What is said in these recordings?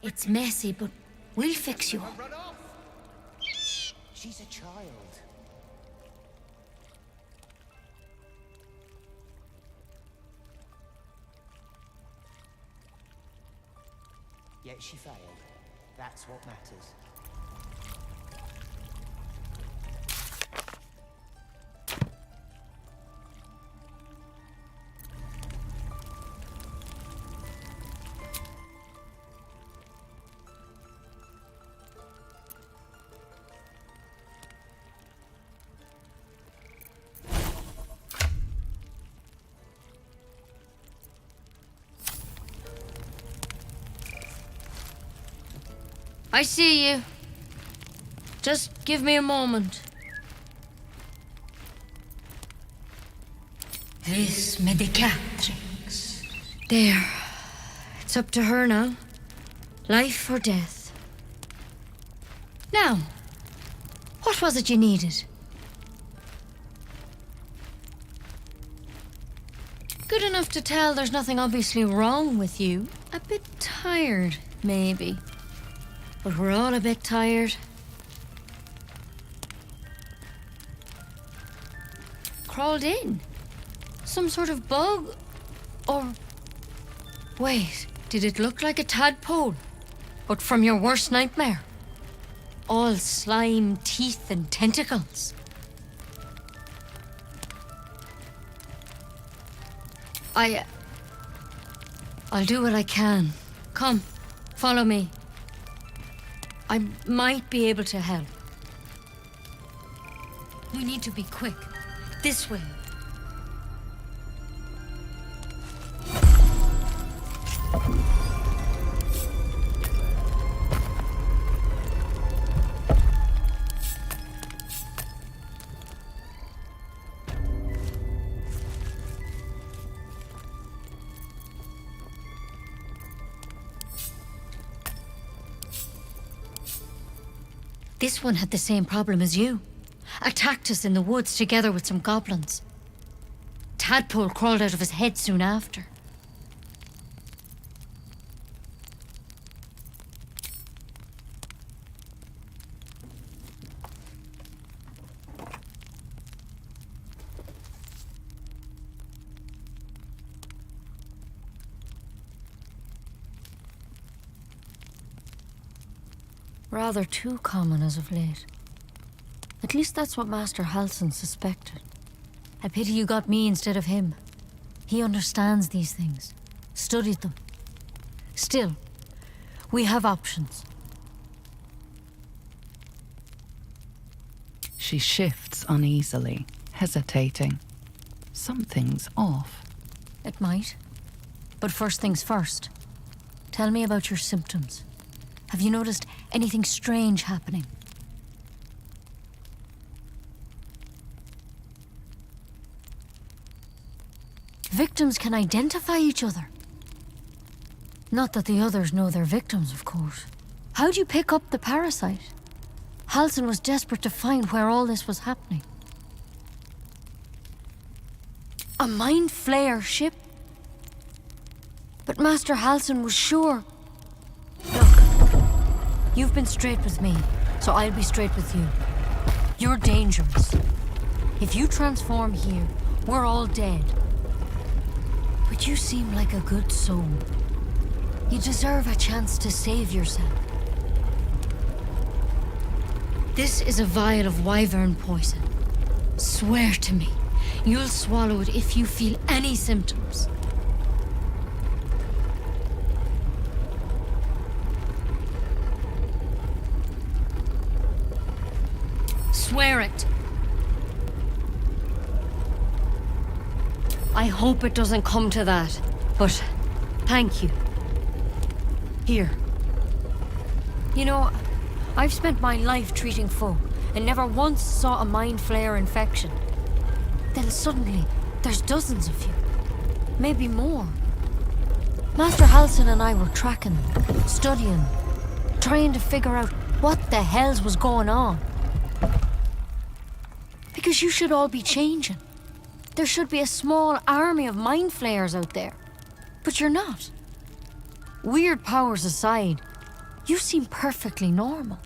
It's messy, but we'll fix you up. Run off! She's a child. Yet she failed. That's what matters. I see you. Just give me a moment. This medicatrix. There. It's up to her now. Life or death. Now, what was it you needed? Good enough to tell there's nothing obviously wrong with you. A bit tired, maybe. But we're all a bit tired. Crawled in? Some sort of bug? Or... Wait, did it look like a tadpole? But from your worst nightmare? All slime, teeth, and tentacles. I'll do what I can. Come, follow me. I might be able to help. We need to be quick. This way. This one had the same problem as you. Attacked us in the woods together with some goblins. Tadpole crawled out of his head soon after. Rather too common as of late. At least that's what Master Halsin suspected. A pity you got me instead of him. He understands these things, studied them. Still, we have options. She shifts uneasily, hesitating. Something's off. It might. But first things first. Tell me about your symptoms. Have you noticed anything strange happening? Victims can identify each other. Not that the others know they're victims, of course. How'd you pick up the parasite? Halsin was desperate to find where all this was happening. A mind flayer ship? But Master Halsin was sure. Look, you've been straight with me, so I'll be straight with you. You're dangerous. If you transform here, we're all dead. But you seem like a good soul. You deserve a chance to save yourself. This is a vial of wyvern poison. Swear to me, you'll swallow it if you feel any symptoms. Swear it. I hope it doesn't come to that, but thank you. Here. You know, I've spent my life treating folk and never once saw a mind flayer infection. Then suddenly, there's dozens of you. Maybe more. Master Halsin and I were tracking them, studying them, trying to figure out what the hells was going on. Because you should all be changing. There should be a small army of mind flayers out there. But you're not. Weird powers aside, You seem perfectly normal.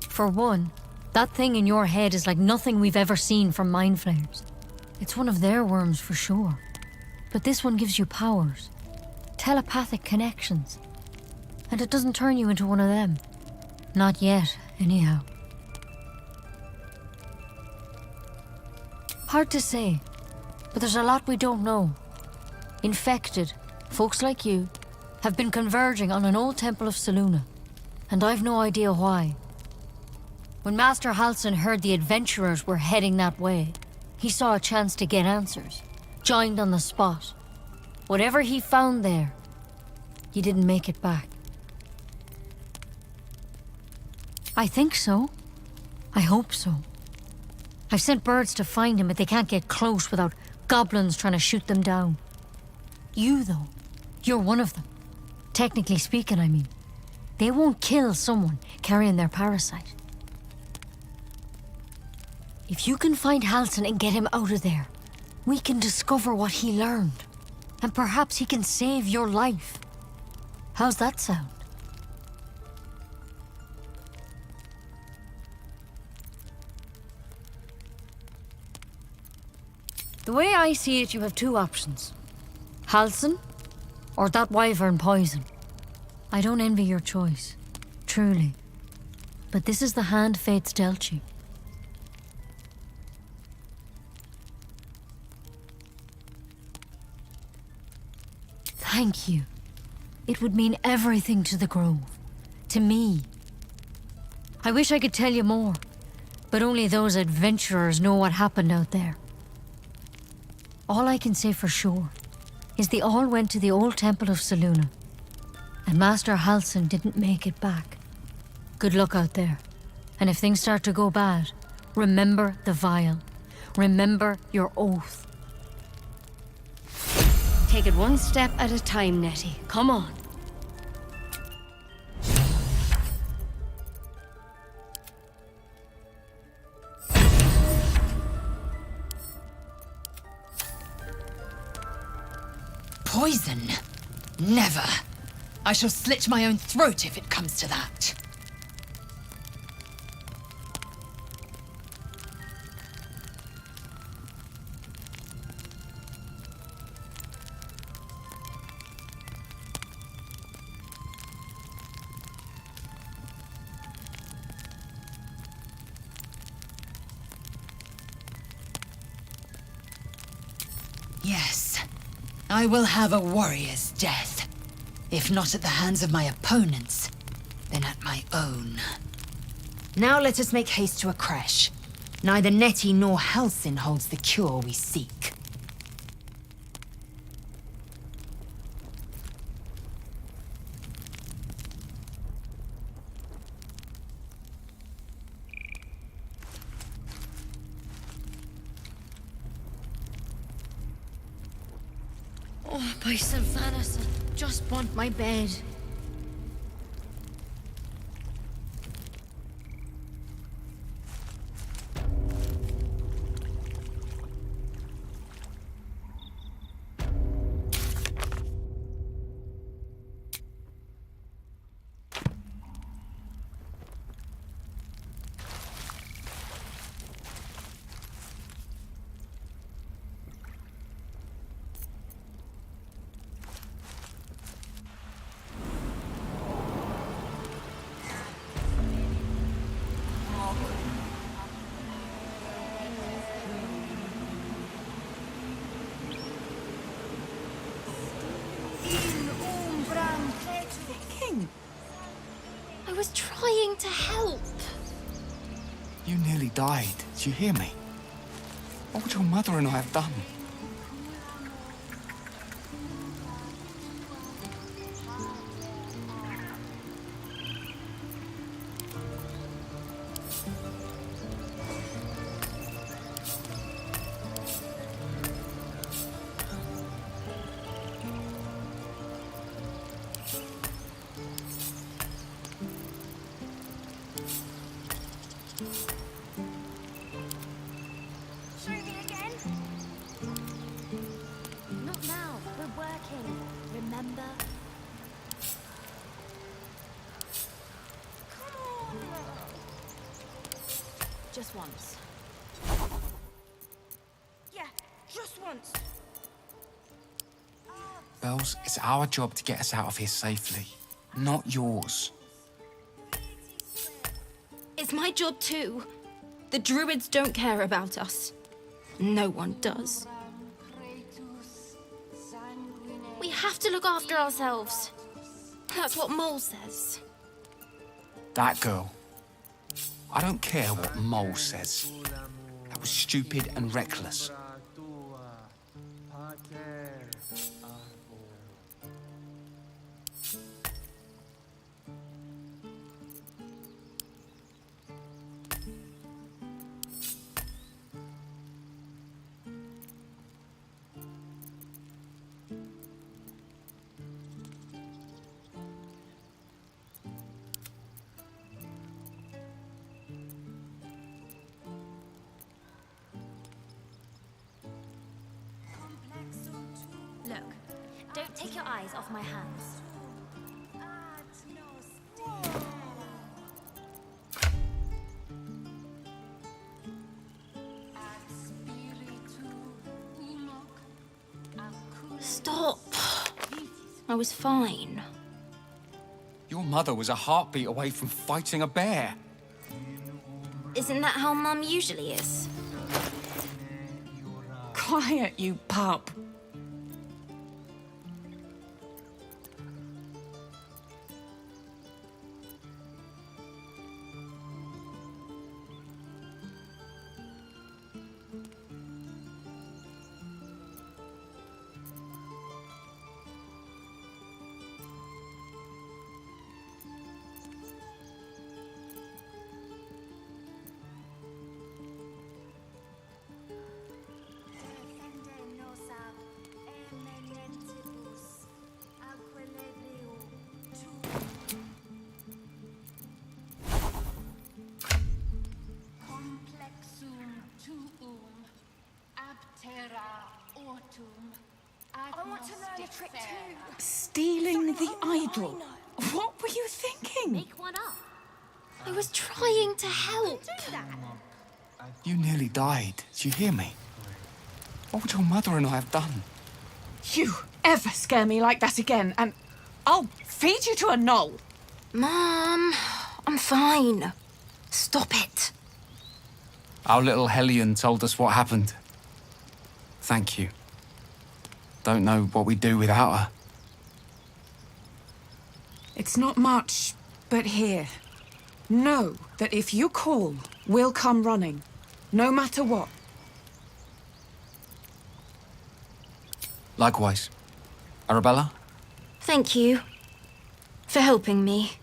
For one, that thing in your head is like nothing we've ever seen from mind flayers. It's one of their worms for sure. But this one gives you powers. Telepathic connections. And it doesn't turn you into one of them. Not yet, anyhow. Hard to say, but there's a lot we don't know. Infected, folks like you, have been converging on an old temple of Selûne, and I've no idea why. When Master Halsin heard the adventurers were heading that way, he saw a chance to get answers, joined on the spot. Whatever he found there, he didn't make it back. I think so. I hope so. I've sent birds to find him, but they can't get close without goblins trying to shoot them down. You, though, you're one of them. Technically speaking, I mean. They won't kill someone carrying their parasite. If you can find Halsin and get him out of there, we can discover what he learned. And perhaps he can save your life. How's that sound? The way I see it, you have two options. Halsin, or that wyvern poison. I don't envy your choice, truly. But this is the hand fate's dealt you. Thank you. It would mean everything to the Grove. To me. I wish I could tell you more, but only those adventurers know what happened out there. All I can say for sure is they all went to the old temple of Selûne, and Master Halsin didn't make it back. Good luck out there, and if things start to go bad, remember the vial. Remember your oath. Take it one step at a time, Nettie. Come on. Poison? Never. I shall slit my own throat if it comes to that. Yes, I will have a warrior's death. If not at the hands of my opponents, then at my own. Now let us make haste to a crash. Neither Nettie nor Halsin holds the cure we seek. Oh, by Sylvanas, I just want my bed. I was trying to help. You nearly died. Did you hear me? What would your mother and I have done? Shoot me again? Not Not now. We're working. Remember? Just once. Yeah, just once. Bells, it's our job to get us out of here safely, not yours. It's my job too. The druids don't care about us. No one does. We have to look after ourselves. That's what Mole says. That girl. I don't care what Mole says. That was stupid and reckless. Look, don't take your eyes off my hands. Stop. I was fine. Your mother was a heartbeat away from fighting a bear. Isn't that how Mum usually is? Quiet, you pup. I want to learn a trick too. Stealing the idol. What were you thinking? Make one up. I was trying to help. You nearly died. Did you hear me? What would your mother and I have done? You ever scare me like that again, and I'll feed you to a knoll. Mom, I'm fine. Stop it. Our little Hellion told us what happened. Thank you. Don't know what we'd do without her. It's not much, but here. Know that if you call, we'll come running. No matter what. Likewise. Arabella? Thank you for helping me.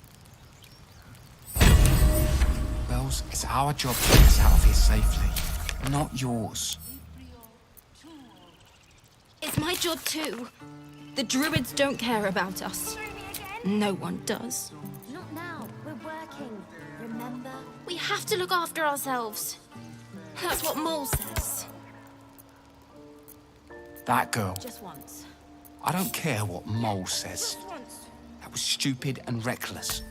Bells, it's our job to get us out of here safely, not yours. It's my job too. The druids don't care about us. No one does. Not now. We're working. Remember? We have to look after ourselves. That's what Mole says. That girl. Just once. I don't care what Mole says. That was stupid and reckless.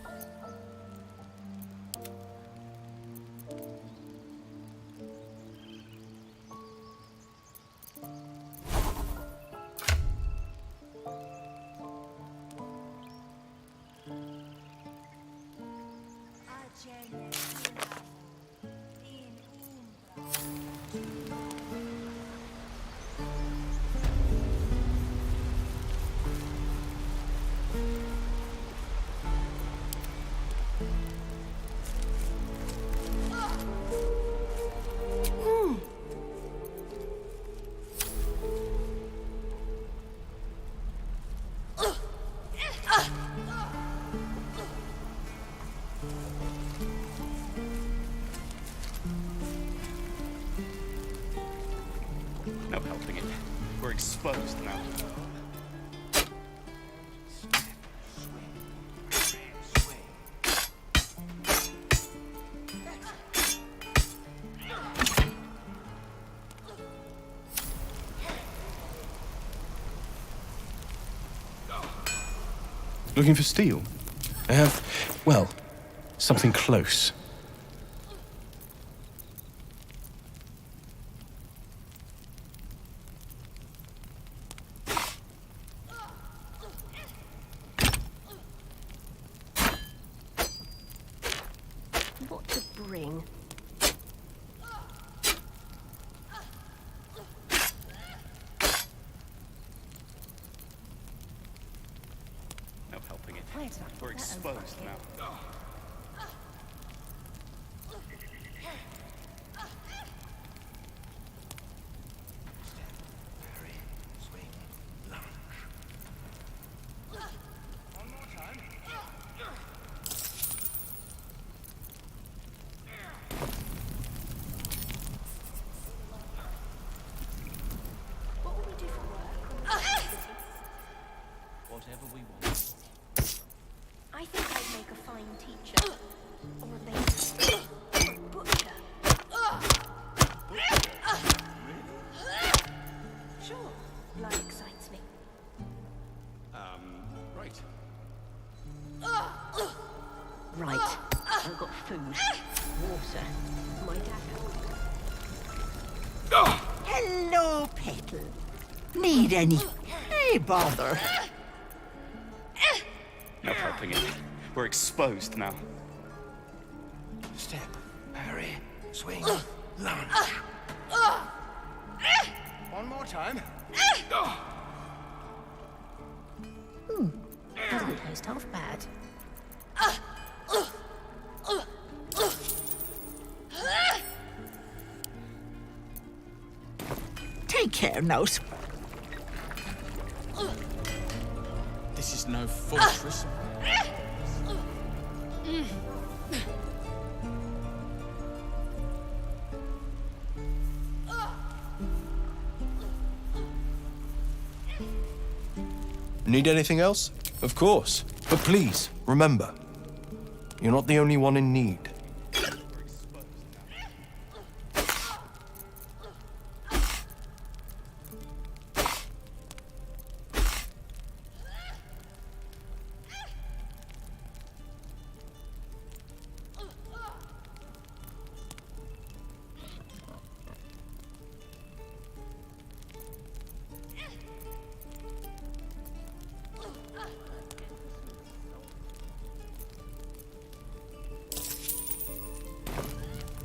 No helping it. We're exposed now. Looking for steel? I have, well, something close. What to bring? No helping it. We're exposed now. What will we do for work? Whatever we want. I think I'd make a fine teacher. Or a baker. Or a butcher. Sure, blood excites me. Right. Right. I've got food. Water. My dagger. Hello, Petal. Need any? Hey, bother. No helping it. We're exposed now. Step, parry, swing, lunge. One more time. Doesn't taste half bad. Take care now. This is no fortress. Need anything else? Of course. But please, remember, you're not the only one in need.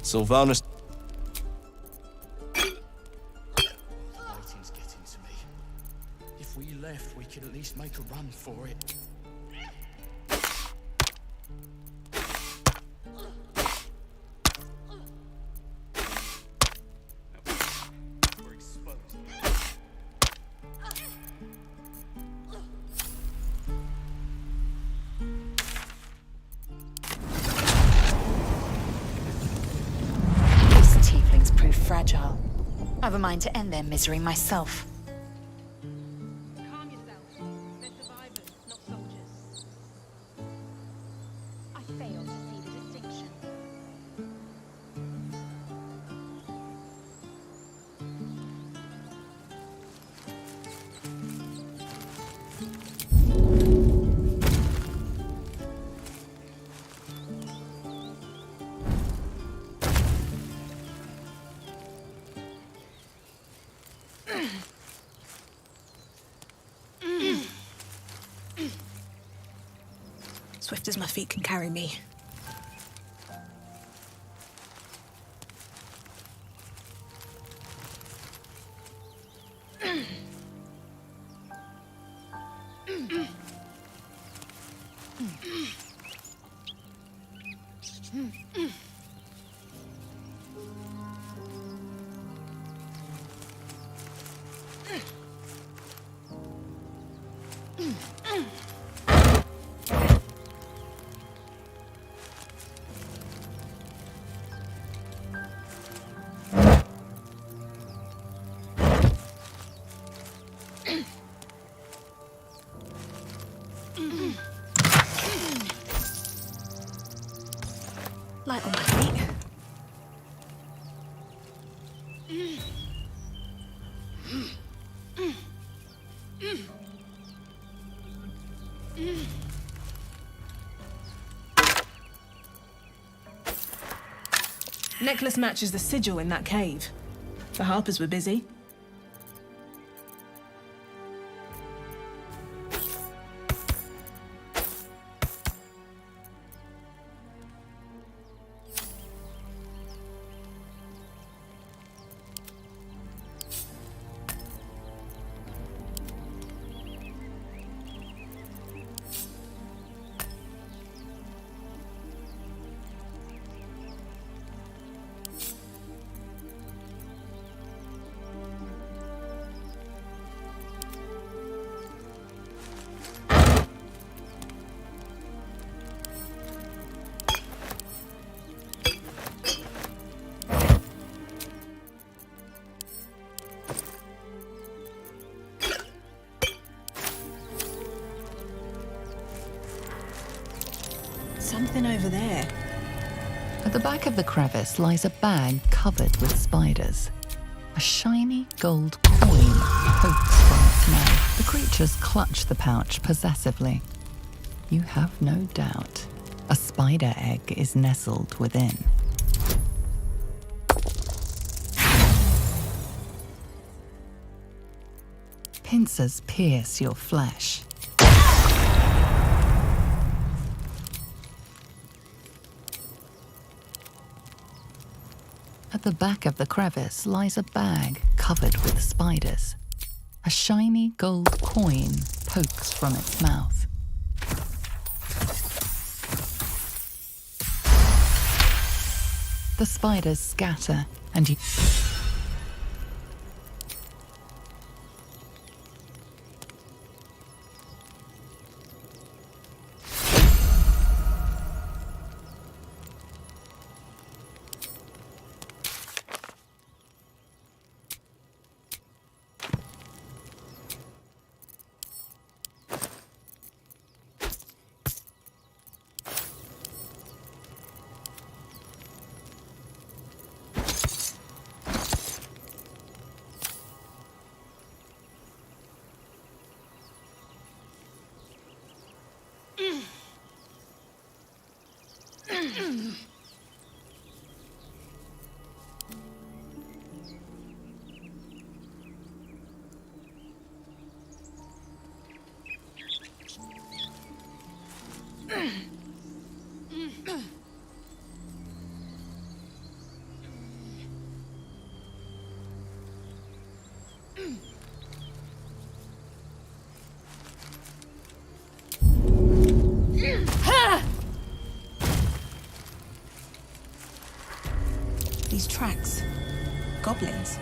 Sylvanus. Waiting's getting to me. If we left, we could at least make a run for it. We're exposed. These tieflings prove fragile. I've a mind to end their misery myself. Calm yourself. They're survivors, not soldiers. I fail to see the distinction. Swift as my feet can carry me. Light on my feet. Necklace matches the sigil in that cave. The Harpers were busy. Something over there. At the back of the crevice lies a bag covered with spiders. A shiny gold coin pokes from its mouth. The creatures clutch the pouch possessively. You have no doubt a spider egg is nestled within. Pincers pierce your flesh. At the back of the crevice lies a bag covered with spiders. A shiny gold coin pokes from its mouth. The spiders scatter, and you... These tracks. Goblins.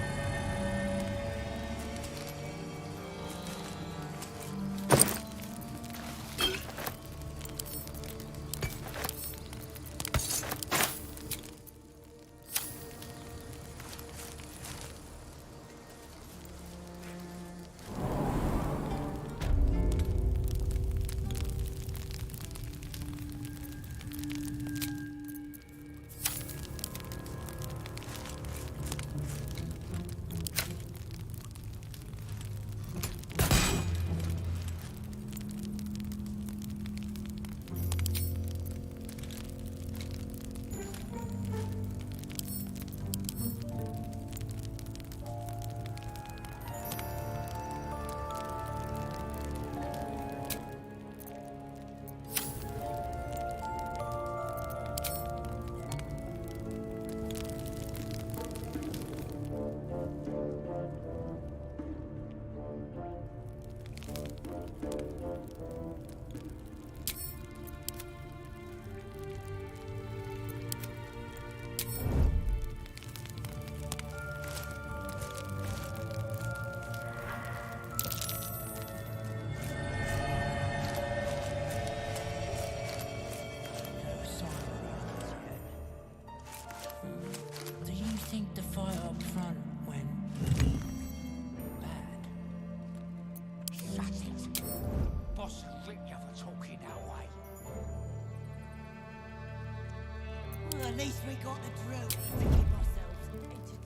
At least we got the drill to keep ourselves entertained.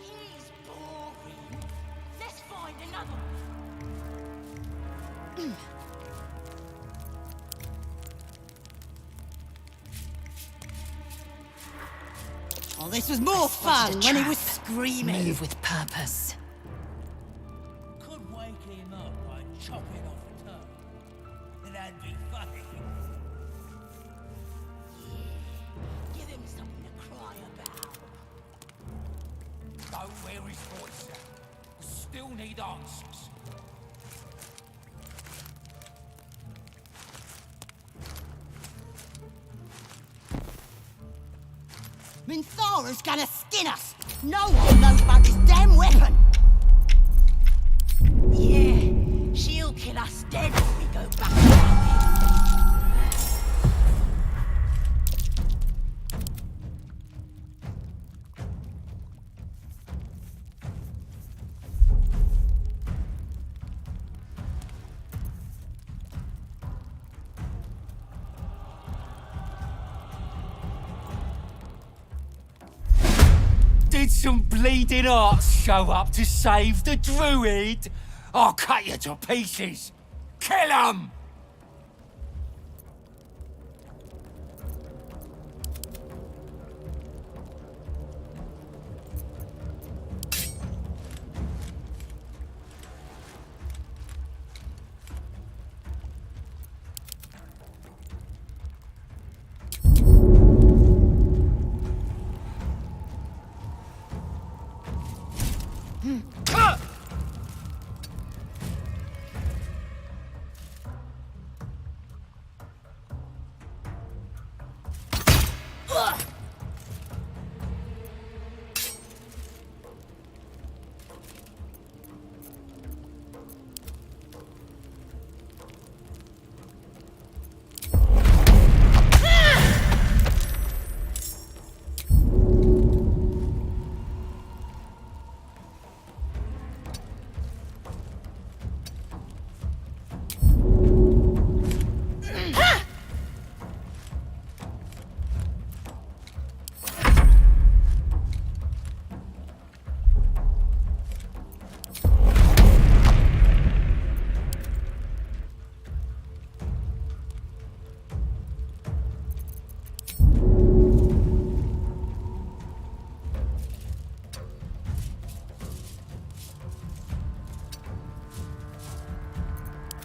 He's boring. Let's find another one. Oh, this was more fun when he was screaming. Move with purpose. Could wake him up by chopping off a toe. That'd be funny. Yeah. Give him something to cry about. Don't wear his voice out. We still need answers. Minthara's gonna skin us! No one knows about this damn weapon! Yeah, she'll kill us dead if we go back around here. Did some bleeding arts show up to save the druid? I'll cut you to pieces. Kill 'em!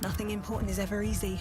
Nothing important is ever easy.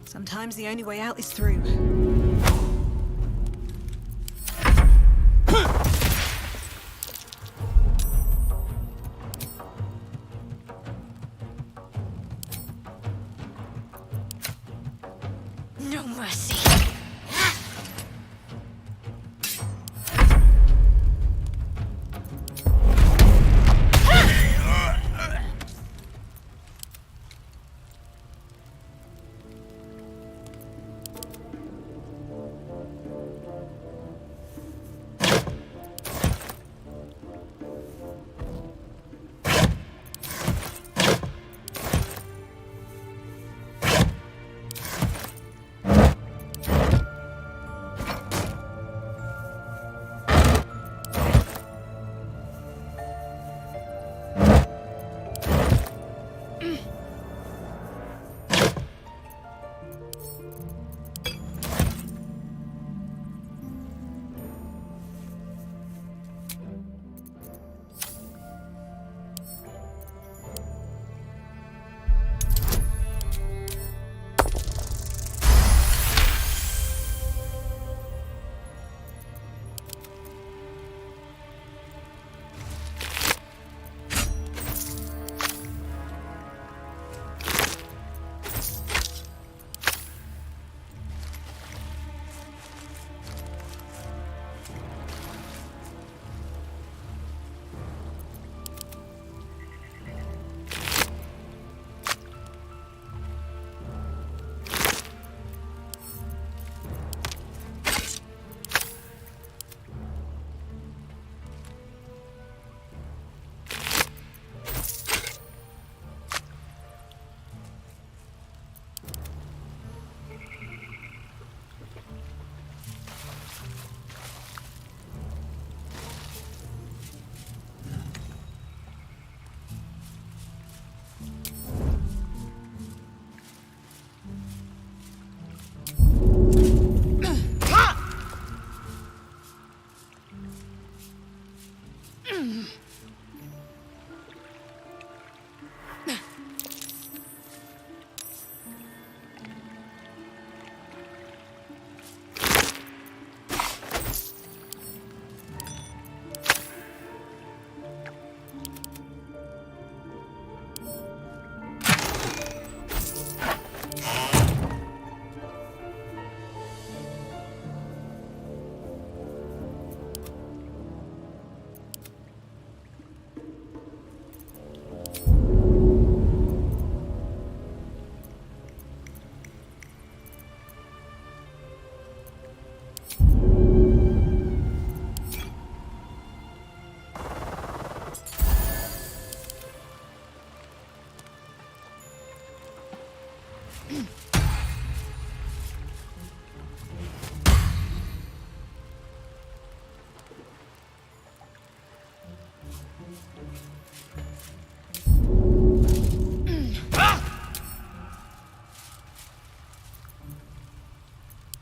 Sometimes the only way out is through. No mercy.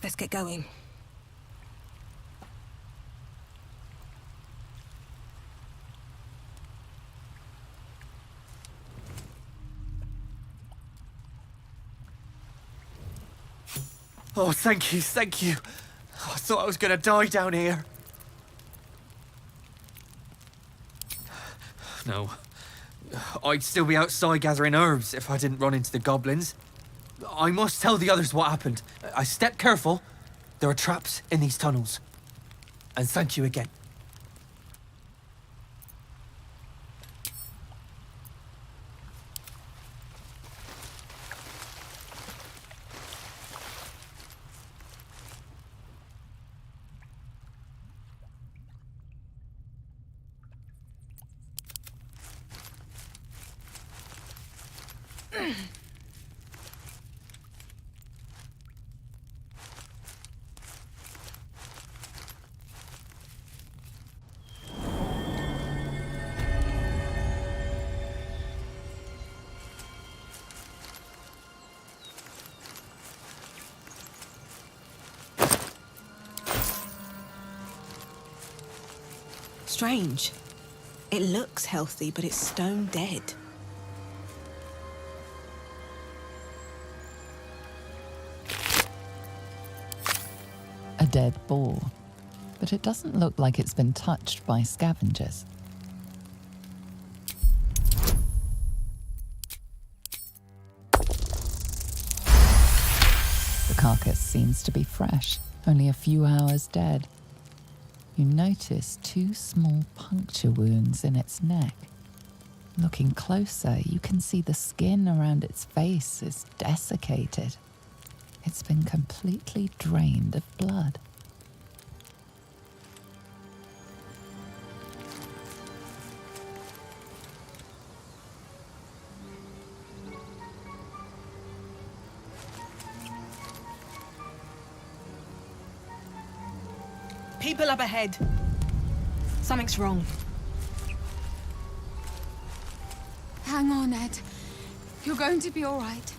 Let's get going. Oh, thank you, thank you. Oh, I thought I was gonna die down here. No. I'd still be outside gathering herbs if I didn't run into the goblins. I must tell the others what happened. I stepped careful. There are traps in these tunnels. And thank you again. Strange. It looks healthy, but it's stone dead. A dead boar, but it doesn't look like it's been touched by scavengers. The carcass seems to be fresh, only a few hours dead. You notice 2 small puncture wounds in its neck. Looking closer, you can see the skin around its face is desiccated. It's been completely drained of blood. People up ahead. Something's wrong. Hang on, Ed. You're going to be all right.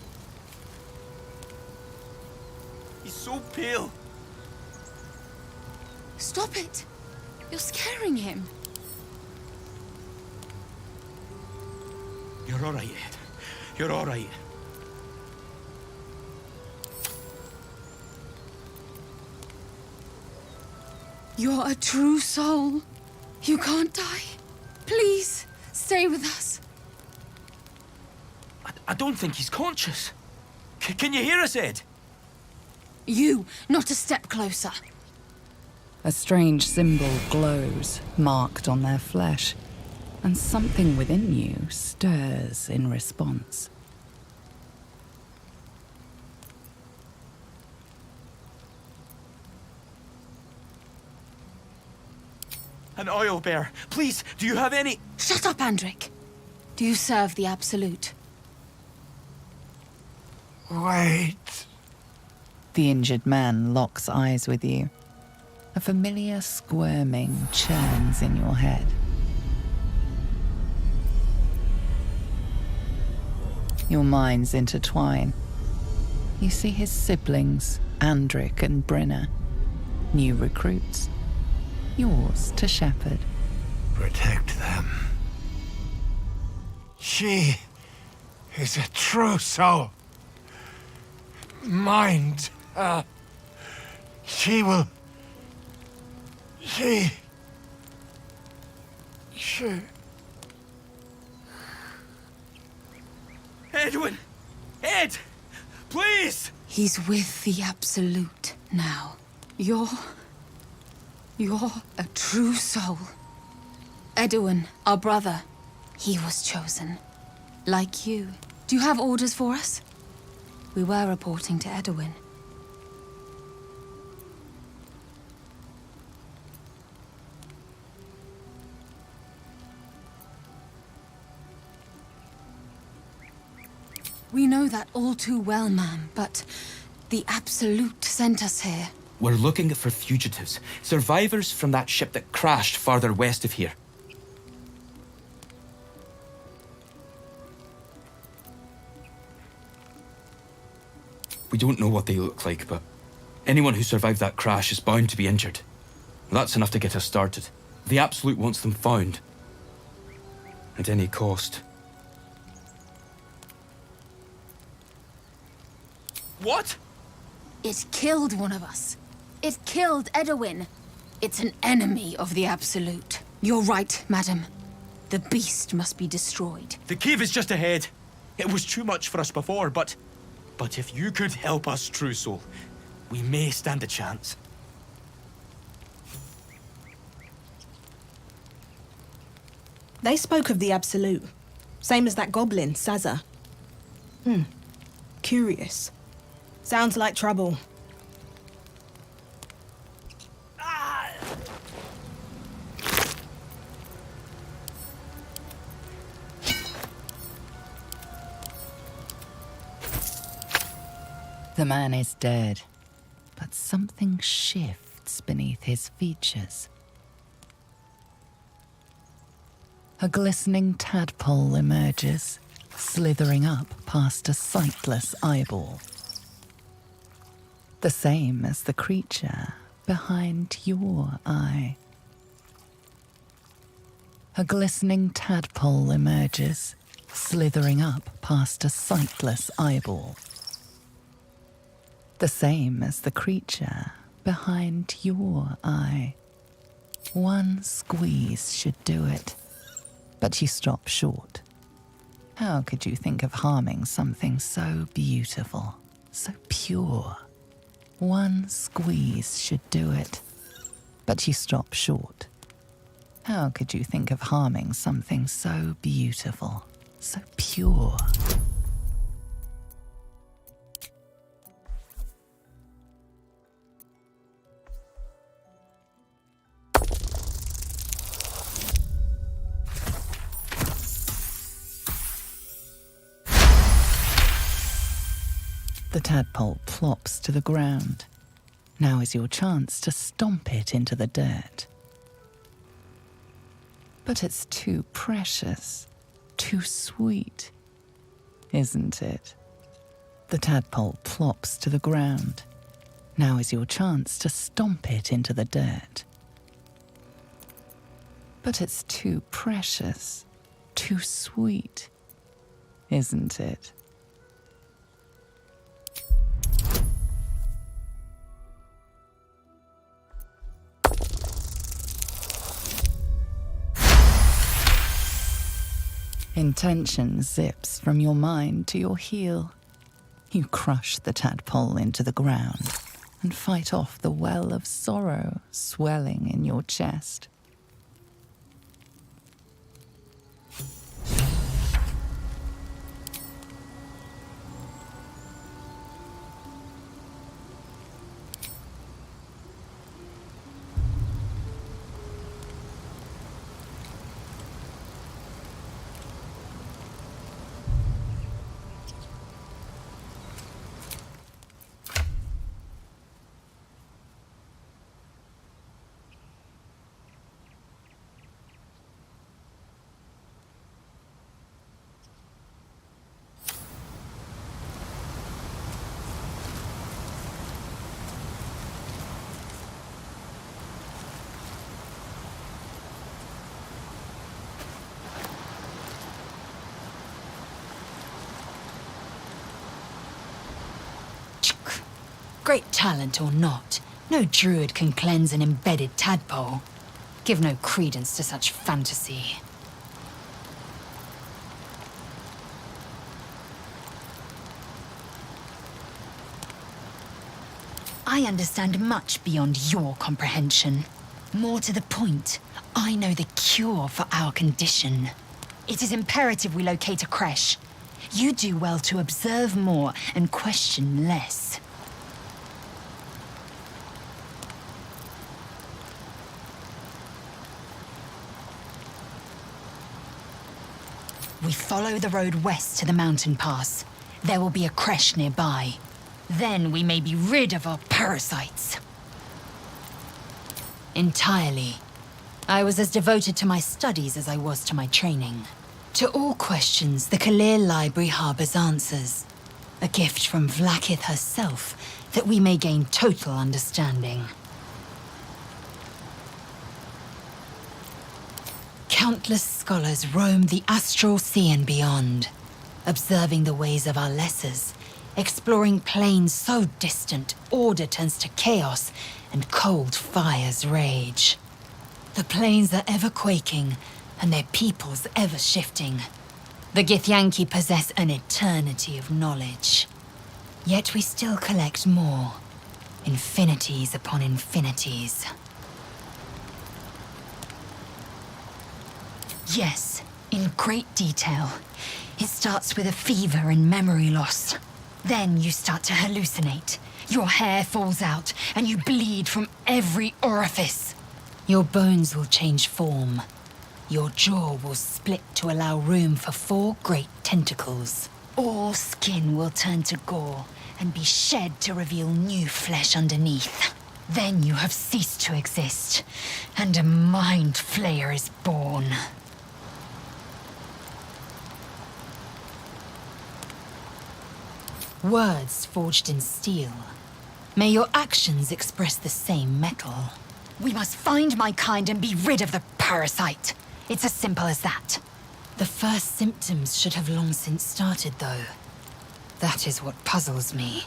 He's so pale. Stop it. You're scaring him. You're all right, Ed. You're all right. You're a true soul. You can't die. Please, stay with us. I don't think he's conscious. Can you hear us, Ed? You, not a step closer. A strange symbol glows, marked on their flesh, and something within you stirs in response. An oil bear. Please, do you have any... Shut up, Andric. Do you serve the Absolute? Wait. The injured man locks eyes with you. A familiar squirming churns in your head. Your minds intertwine. You see his siblings, Andric and Brenna, new recruits. Yours to shepherd. Protect them. She is a true soul. Mind her. She will... She... Edwin! Ed! Please! He's with the Absolute now. You're a true soul. Edwin, our brother, he was chosen. Like you. Do you have orders for us? We were reporting to Edwin. We know that all too well, ma'am, but the Absolute sent us here. We're looking for fugitives, survivors from that ship that crashed farther west of here. We don't know what they look like, but Anyone who survived that crash is bound to be injured. That's enough to get us started. The Absolute wants them found. At any cost. What? It killed one of us. It killed Edwin. It's an enemy of the Absolute. You're right, madam. The beast must be destroyed. The cave is just ahead. It was too much for us before, but if you could help us, True Soul, we may stand a chance. They spoke of the Absolute. Same as that goblin, Sazza. Curious. Sounds like trouble. The man is dead, but something shifts beneath his features. A glistening tadpole emerges, slithering up past a sightless eyeball. The same as the creature behind your eye. A glistening tadpole emerges, slithering up past a sightless eyeball. The same as the creature behind your eye. One squeeze should do it, but you stop short. How could you think of harming something so beautiful, so pure? One squeeze should do it, but you stop short. How could you think of harming something so beautiful, so pure? The tadpole plops to the ground. Now is your chance to stomp it into the dirt. But it's too precious, too sweet, isn't it? The tadpole plops to the ground. Now is your chance to stomp it into the dirt. But it's too precious, too sweet, isn't it? Intention zips from your mind to your heel. You crush the tadpole into the ground and fight off the well of sorrow swelling in your chest. Great talent or not, no druid can cleanse an embedded tadpole. Give no credence to such fantasy. I understand much beyond your comprehension. More to the point, I know the cure for our condition. It is imperative we locate a creche. You do well to observe more and question less. We follow the road west to the mountain pass. There will be a creche nearby. Then we may be rid of our parasites. Entirely. I was as devoted to my studies as I was to my training. To all questions, the Kalir Library harbors answers. A gift from Vlaakith herself, that we may gain total understanding. Countless scholars roam the astral sea and beyond, observing the ways of our lessers, exploring planes so distant order turns to chaos and cold fires rage. The planes are ever quaking, and their peoples ever shifting. The Githyanki possess an eternity of knowledge. Yet we still collect more. Infinities upon infinities. Yes, in great detail. It starts with a fever and memory loss. Then you start to hallucinate. Your hair falls out, and you bleed from every orifice. Your bones will change form. Your jaw will split to allow room for 4 great tentacles. All skin will turn to gore and be shed to reveal new flesh underneath. Then you have ceased to exist, and a mind flayer is born. Words forged in steel. May your actions express the same metal. We must find my kind and be rid of the parasite. It's as simple as that. The first symptoms should have long since started, though. That is what puzzles me.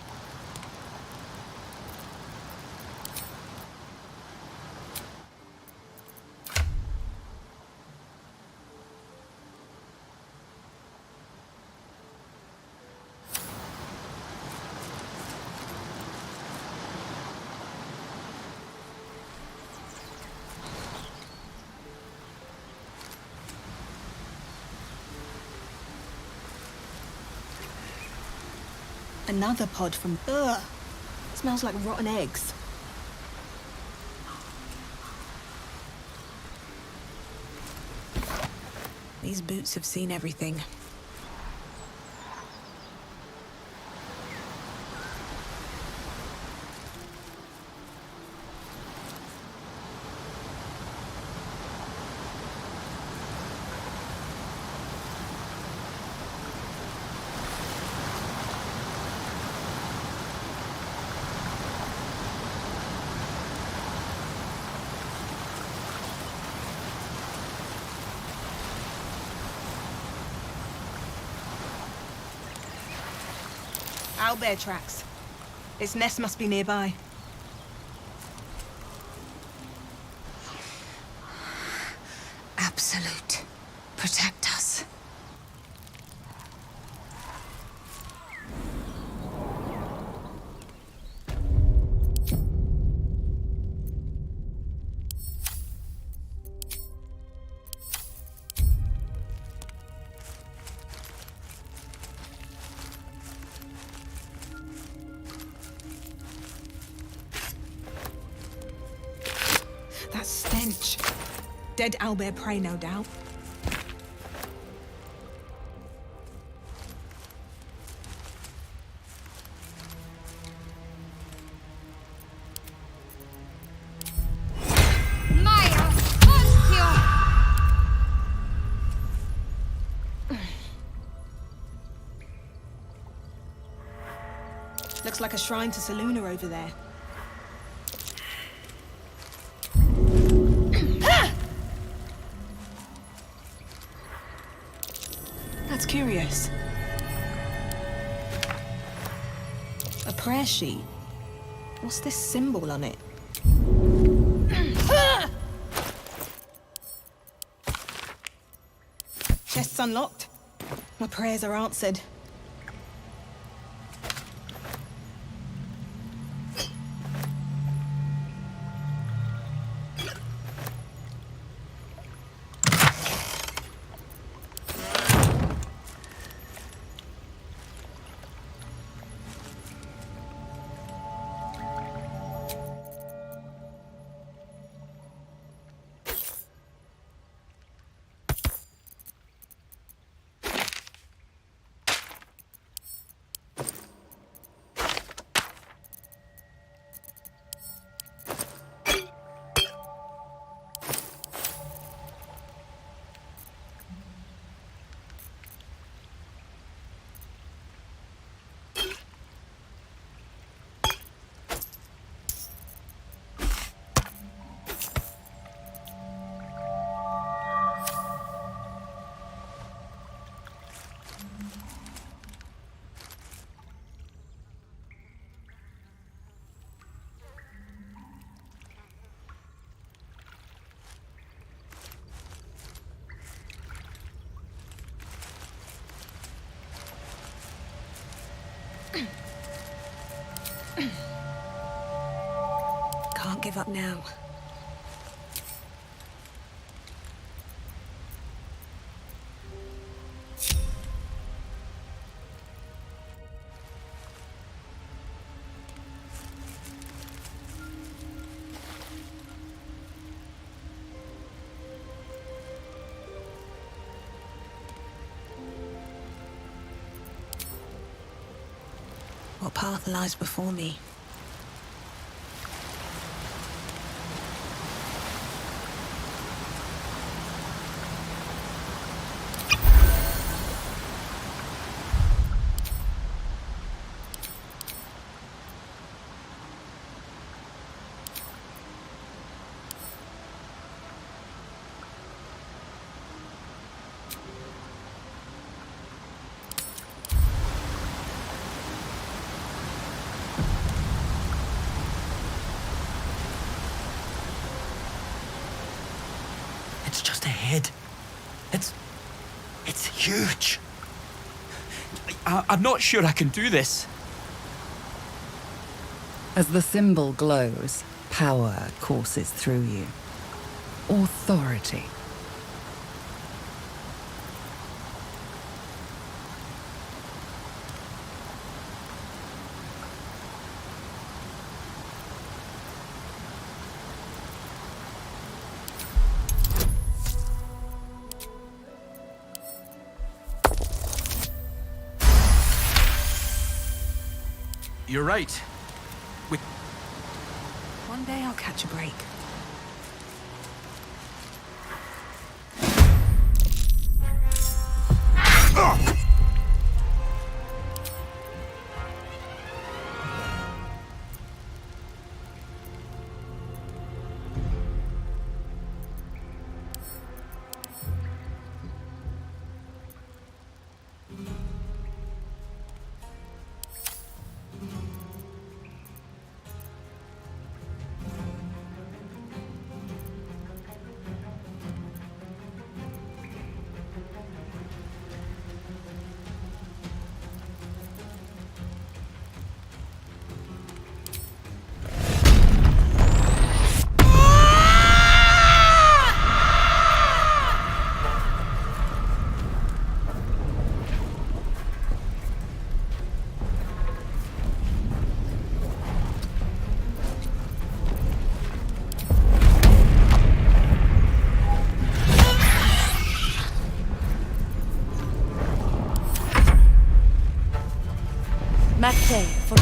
Another pod from... Ugh! Smells like rotten eggs. These boots have seen everything. Owlbear tracks. Its nest must be nearby. Absolute. Protect us. That stench. Dead owlbear prey, no doubt. Looks like a shrine to Saluna over there. That's curious. A prayer sheet. What's this symbol on it? Chest's unlocked. My prayers are answered. can't give up now. What path lies before me? It's just ahead. It's huge. I'm not sure I can do this. As the symbol glows, power courses through you. Authority. You're right. One day I'll catch a break. Macte for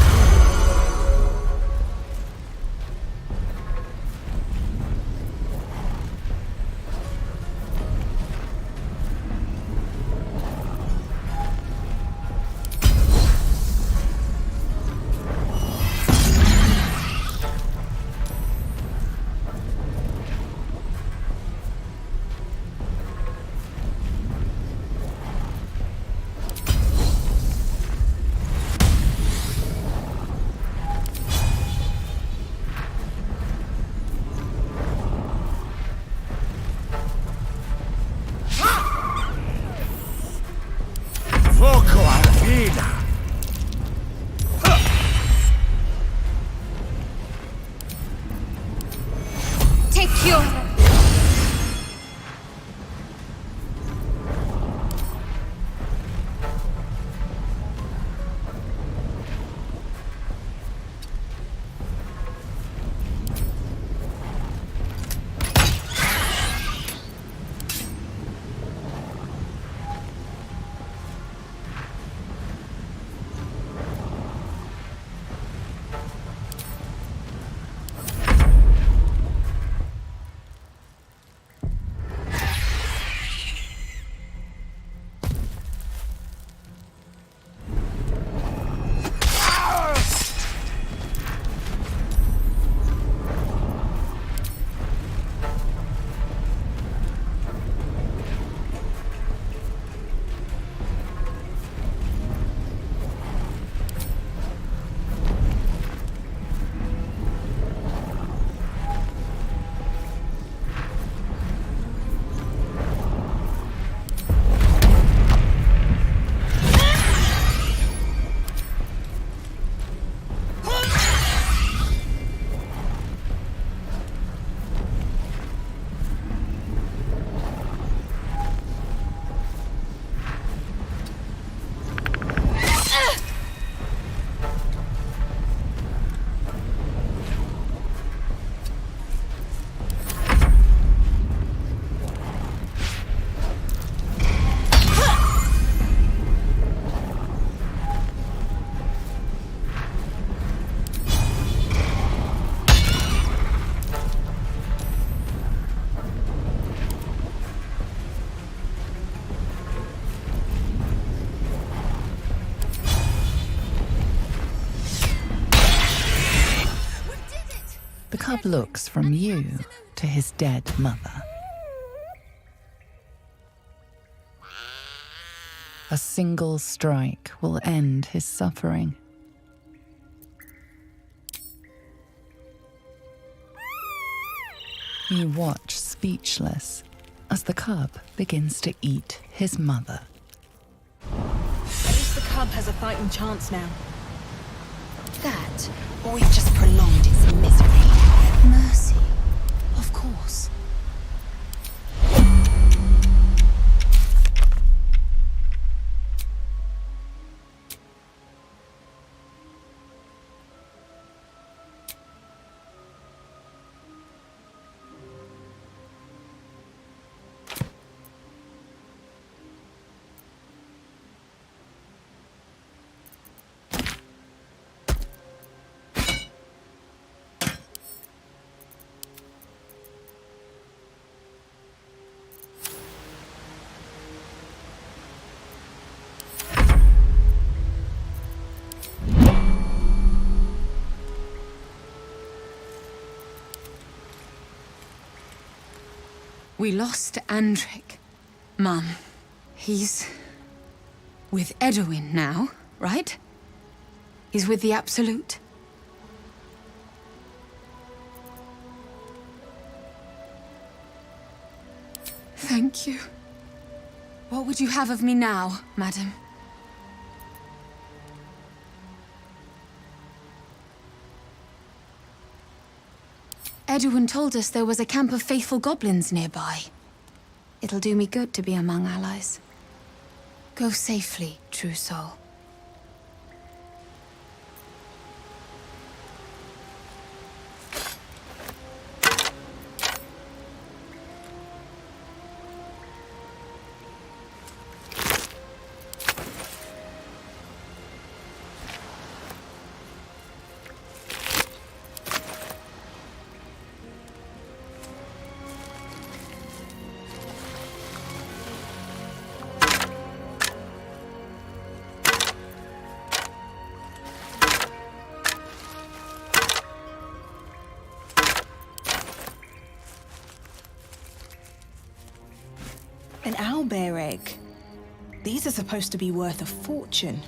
The cub looks from you to his dead mother. A single strike will end his suffering. You watch speechless as the cub begins to eat his mother. At least the cub has a fighting chance now. That, or we've just prolonged its misery. Mercy. Of course. We lost Andric. Mum, he's with Edwin now, right? He's with the Absolute. Thank you. What would you have of me now, madam? Edwin told us there was a camp of faithful goblins nearby. It'll do me good to be among allies. Go safely, true soul. An owlbear egg. These are supposed to be worth a fortune.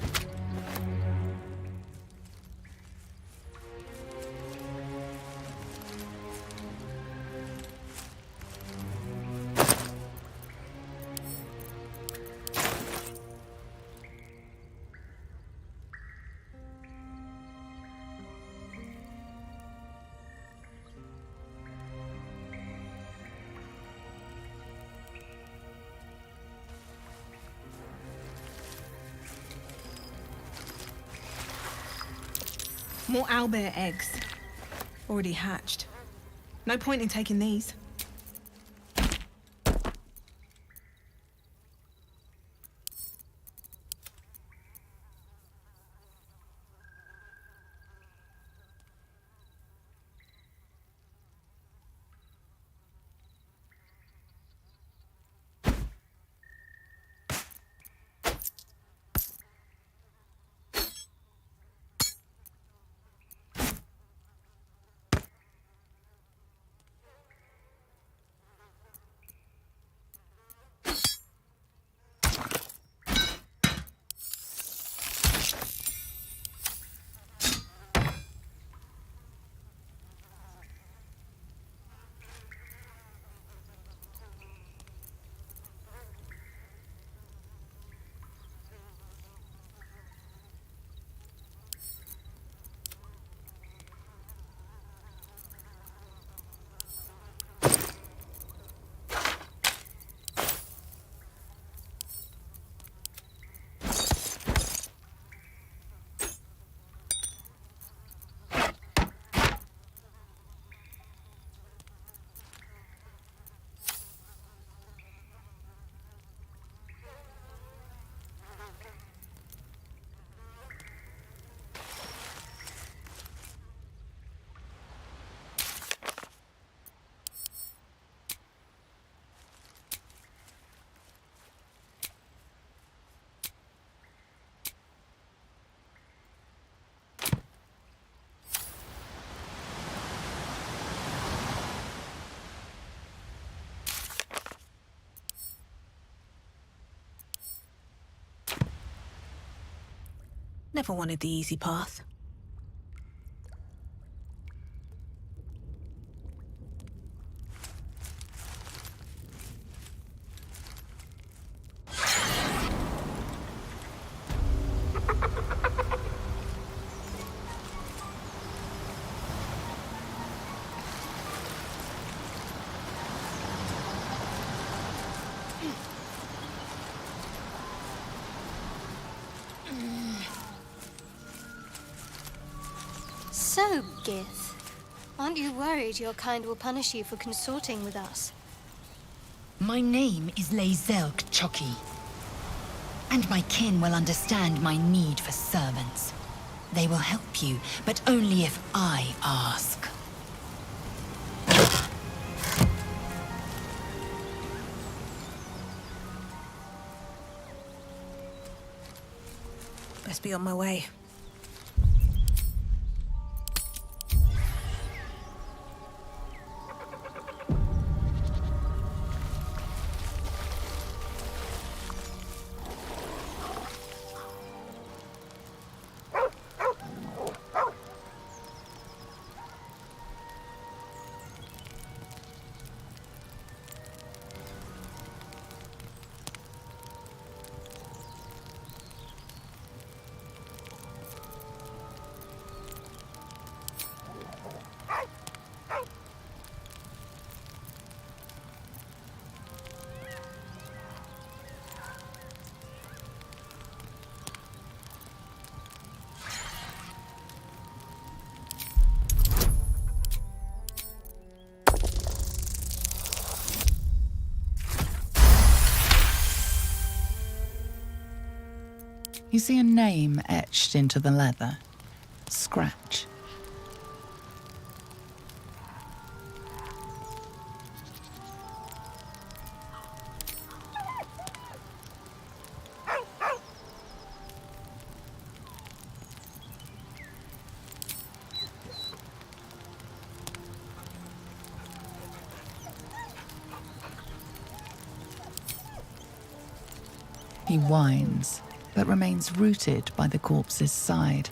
More owlbear eggs. Already hatched. No point in taking these. Never wanted the easy path. So, Gith, aren't you worried your kind will punish you for consorting with us? My name is Lae'zel K'Choki, and my kin will understand my need for servants. They will help you, but only if I ask. Best be on my way. You see a name etched into the leather. Scratch. He whines, but remains rooted by the corpse's side.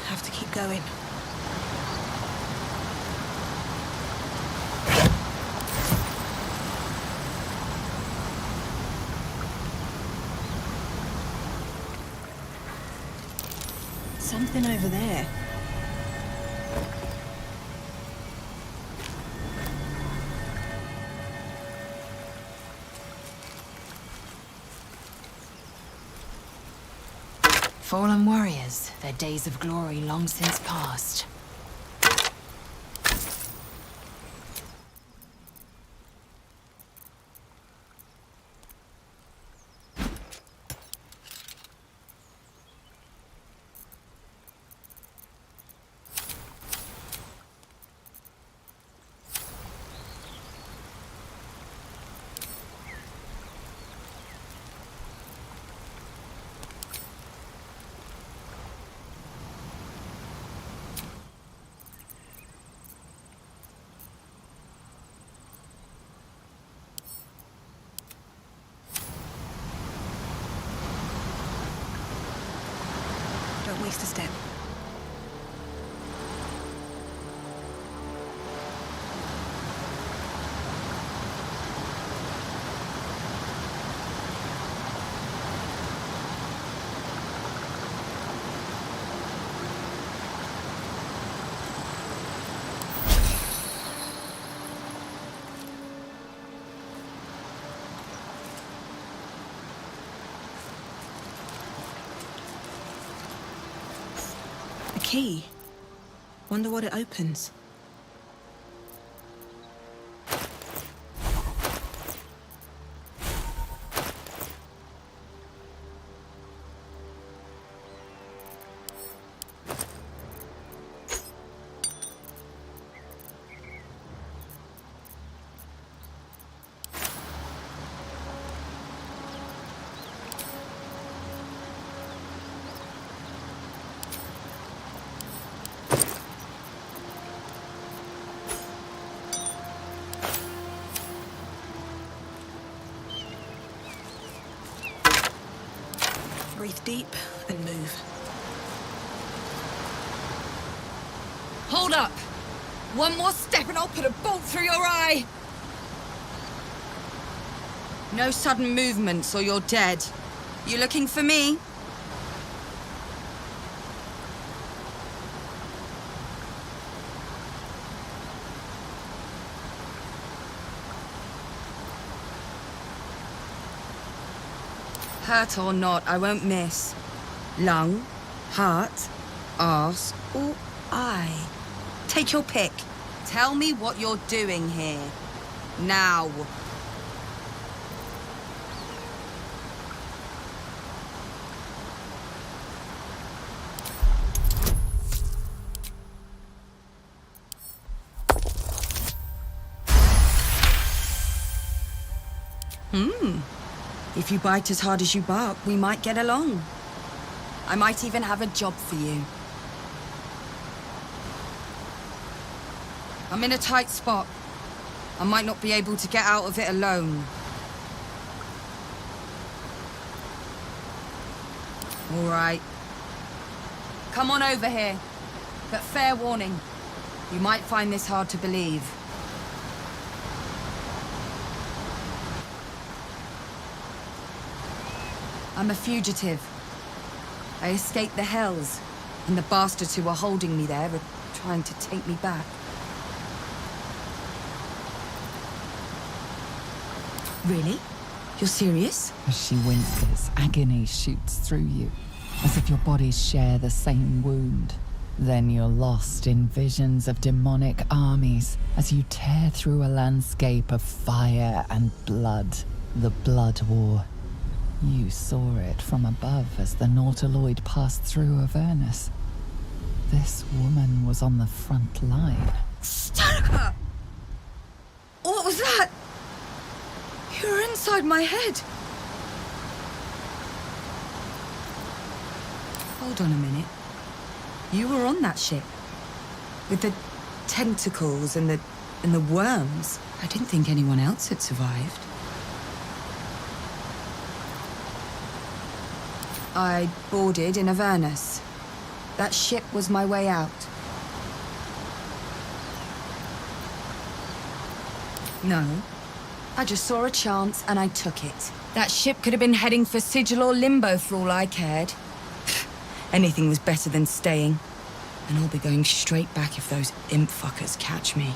Have to keep going. Something over there. Fallen warriors, their days of glory long since past. Don't waste a step. A key. Wonder what it opens. Breathe deep and move. Hold up! One more step and I'll put a bolt through your eye! No sudden movements or you're dead. You looking for me? Hurt or not, I won't miss. Lung, heart, arse, or eye. Take your pick. Tell me what you're doing here. Now. If you bite as hard as you bark, we might get along. I might even have a job for you. I'm in a tight spot. I might not be able to get out of it alone. All right. Come on over here. But fair warning, you might find this hard to believe. I'm a fugitive. I escaped the Hells, and the bastards who are holding me there are trying to take me back. Really? You're serious? As she winces, agony shoots through you, as if your bodies share the same wound. Then you're lost in visions of demonic armies as you tear through a landscape of fire and blood. The Blood War. You saw it from above as the Nautiloid passed through Avernus. This woman was on the front line. Stoneker! What was that? You were inside my head. Hold on a minute. You were on that ship. With the tentacles and the worms. I didn't think anyone else had survived. I boarded in Avernus. That ship was my way out. No. I just saw a chance and I took it. That ship could have been heading for Sigil or Limbo for all I cared. Anything was better than staying. And I'll be going straight back if those imp fuckers catch me.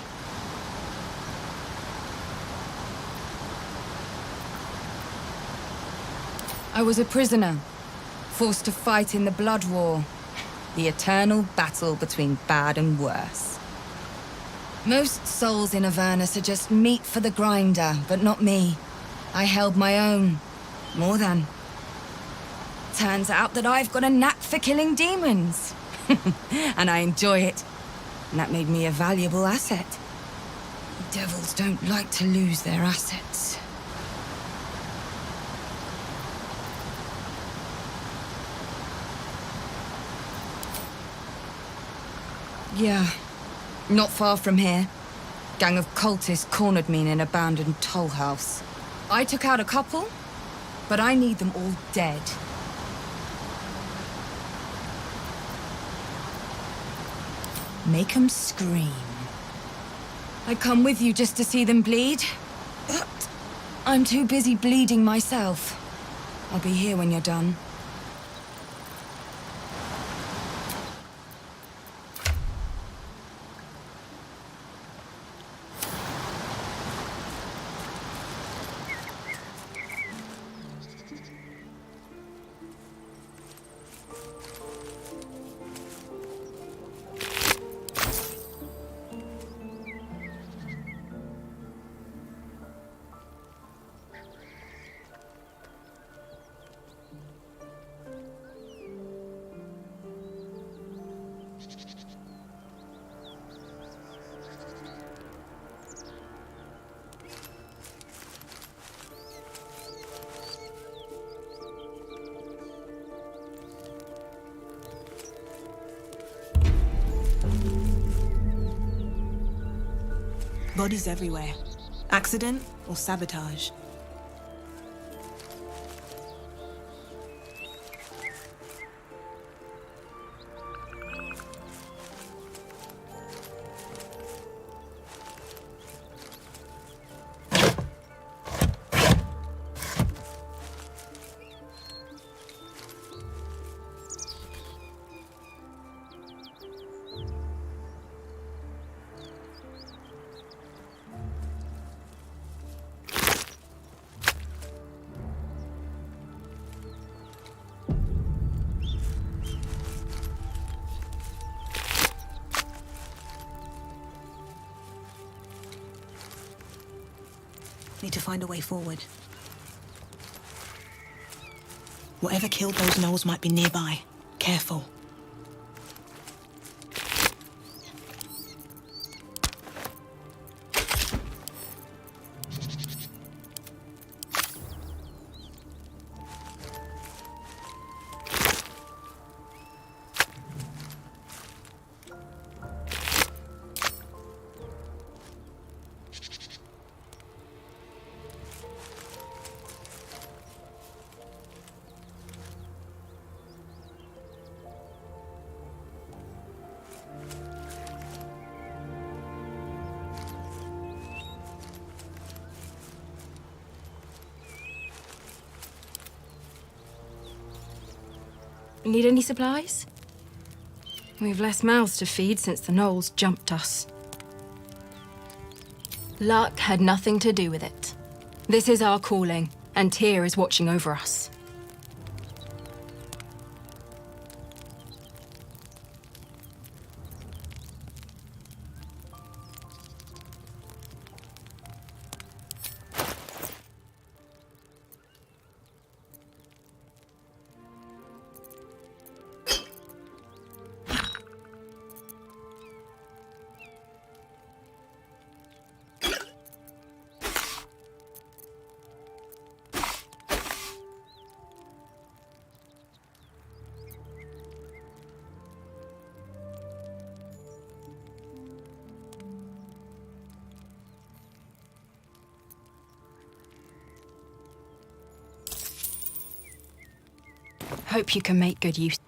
I was a prisoner. Forced to fight in the Blood War. The eternal battle between bad and worse. Most souls in Avernus are just meat for the grinder, but not me. I held my own. More than. Turns out that I've got a knack for killing demons. And I enjoy it. And that made me a valuable asset. Devils don't like to lose their assets. Yeah, not far from here. Gang of cultists cornered me in an abandoned toll house. I took out a couple, but I need them all dead. Make 'em scream. I come with you just to see them bleed. I'm too busy bleeding myself. I'll be here when you're done. Bodies everywhere. Accident or sabotage? Need to find a way forward. Whatever killed those gnolls might be nearby. Careful. Need any supplies? We've less mouths to feed since the gnolls jumped us. Luck had nothing to do with it. This is our calling, and Tyr is watching over us. Hope you can make good use.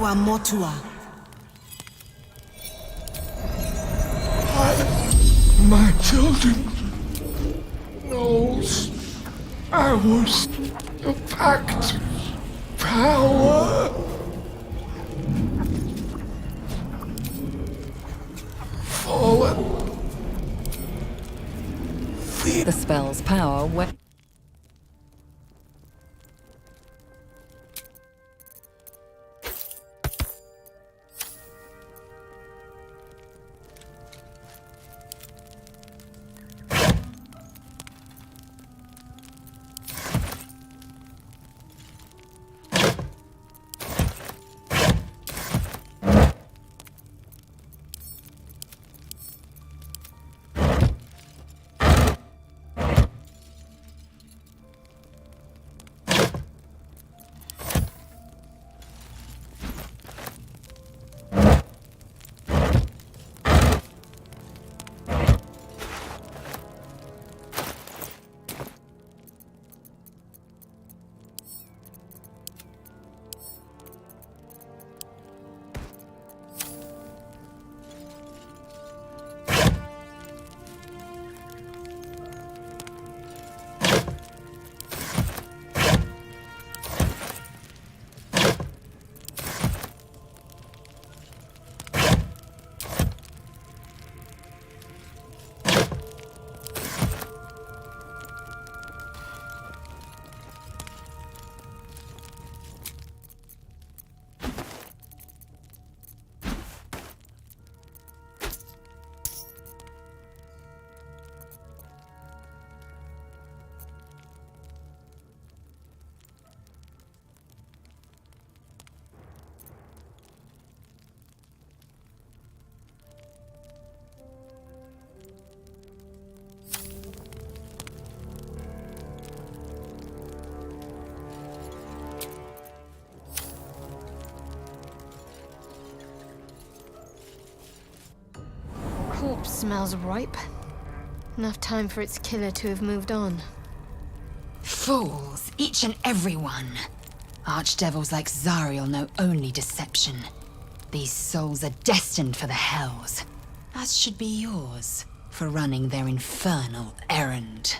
Tua Motua. My children knows I was the pact power. Fallen. The spell's power went. Corpse smells ripe. Enough time for its killer to have moved on. Fools, each and every one. Archdevils like Zariel know only deception. These souls are destined for the hells, as should be yours, for running their infernal errand.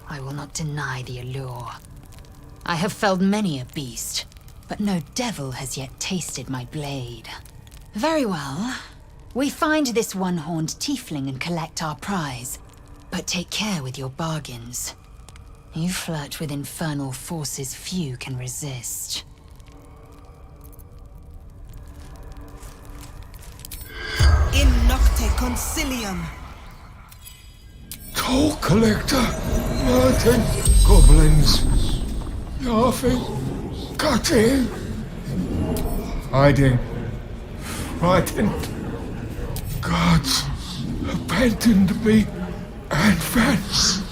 I will not deny the allure. I have felled many a beast, but no devil has yet tasted my blade. Very well. We find this one-horned tiefling and collect our prize. But take care with your bargains. You flirt with infernal forces few can resist. In nocte concilium. Toll collector, murdered goblins, laughing, cutting, hiding, frightened. Gods abandoned me and Vance.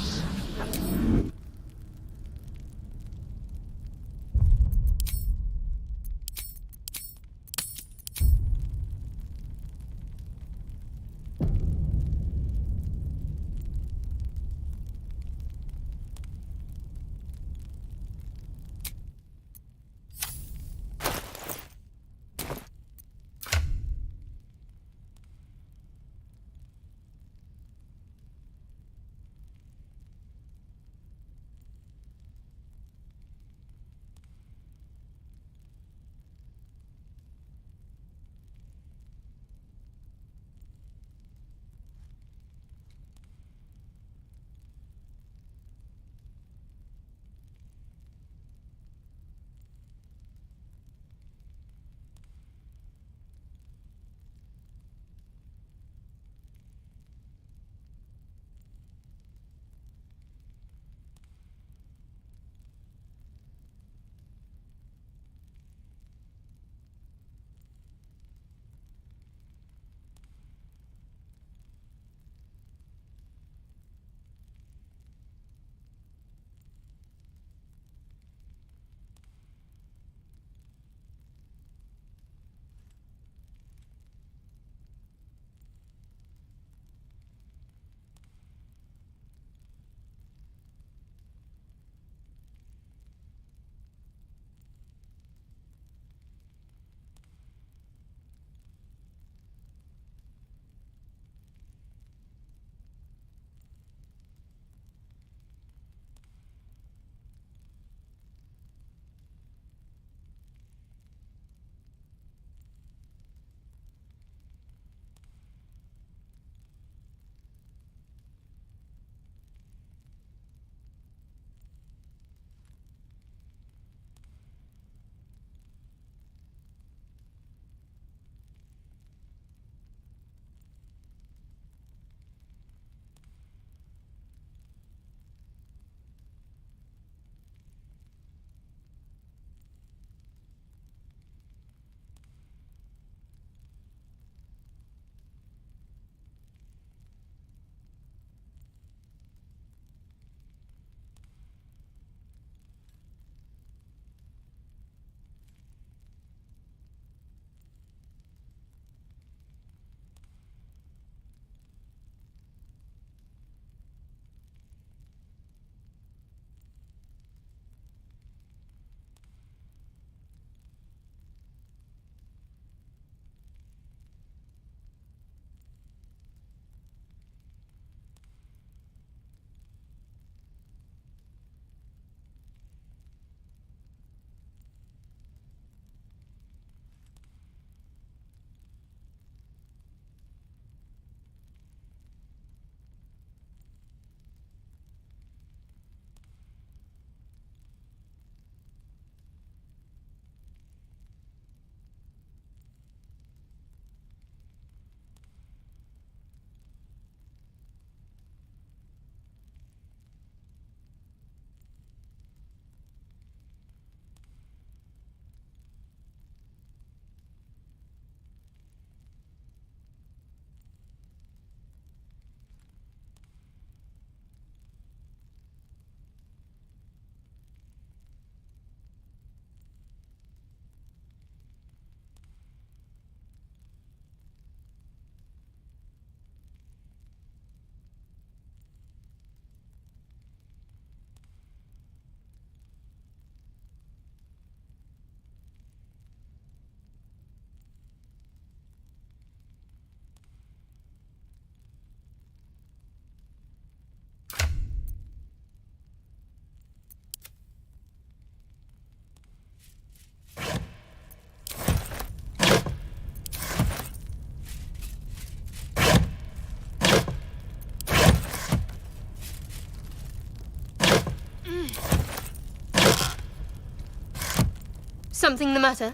Something the matter?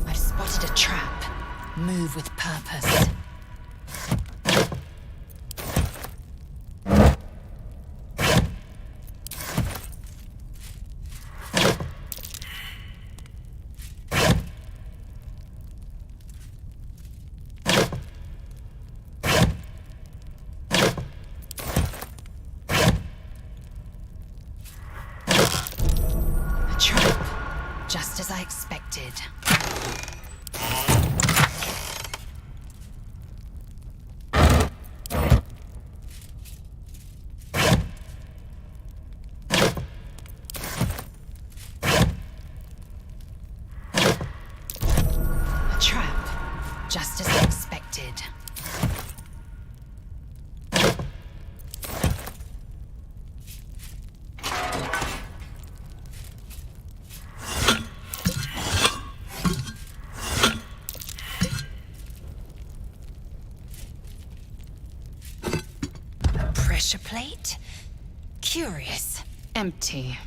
I've spotted a trap. Move with purpose. A trap, just as I expected. A trap, just as I expected. A pressure plate? Curious. Empty.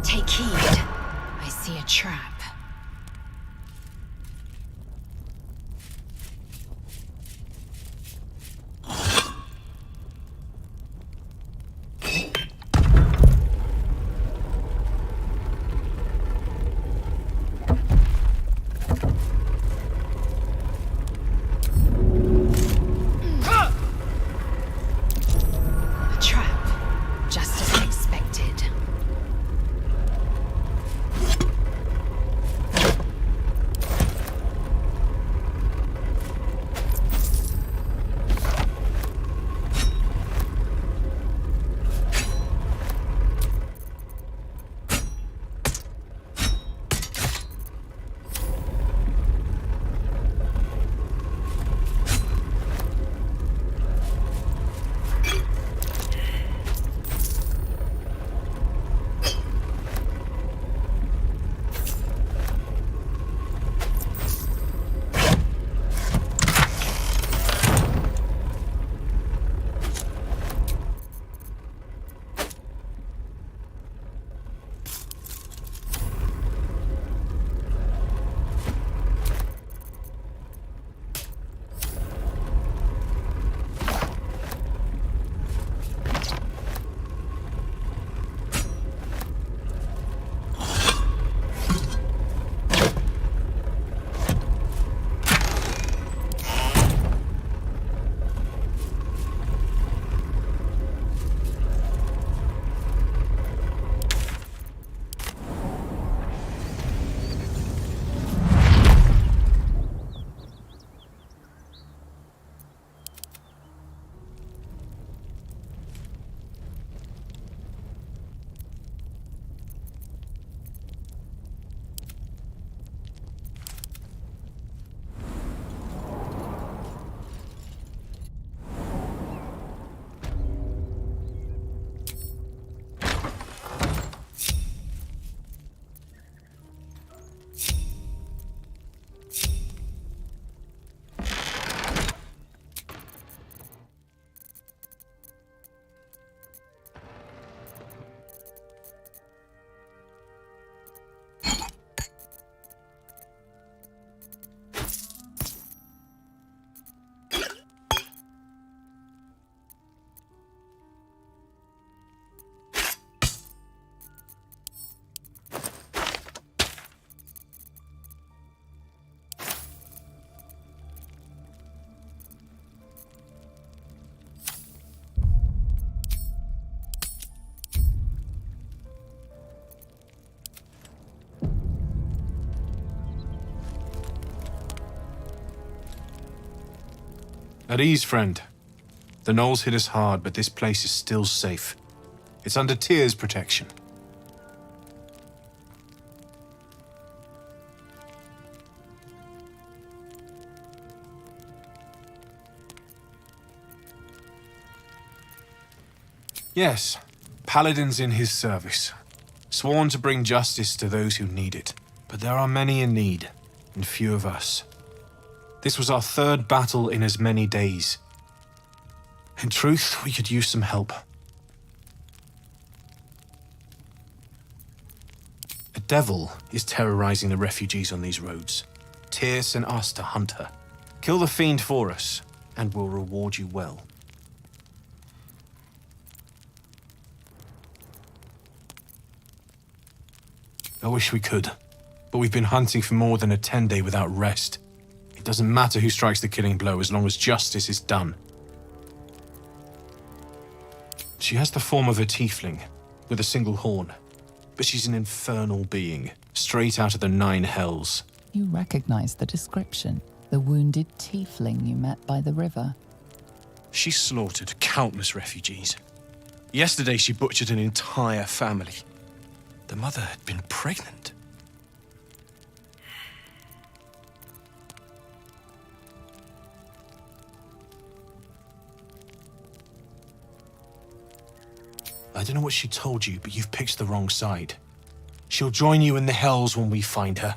Take heed. I see a trap. A trap, just as I expected. At ease, friend. The gnolls hit us hard, but this place is still safe. It's under Tyr's protection. Yes, Paladin's in his service, sworn to bring justice to those who need it. But there are many in need, and few of us. This was our third battle in as many days. In truth, we could use some help. A devil is terrorizing the refugees on these roads. Tyr sent us to hunt her. Kill the fiend for us, and we'll reward you well. I wish we could, but we've been hunting for more than a 10-day without rest. It doesn't matter who strikes the killing blow as long as justice is done. She has the form of a tiefling, with a single horn, but she's an infernal being, straight out of the 9 hells. You recognize the description. The wounded tiefling you met by the river. She slaughtered countless refugees. Yesterday she butchered an entire family. The mother had been pregnant. I don't know what she told you, but you've picked the wrong side. She'll join you in the hells when we find her.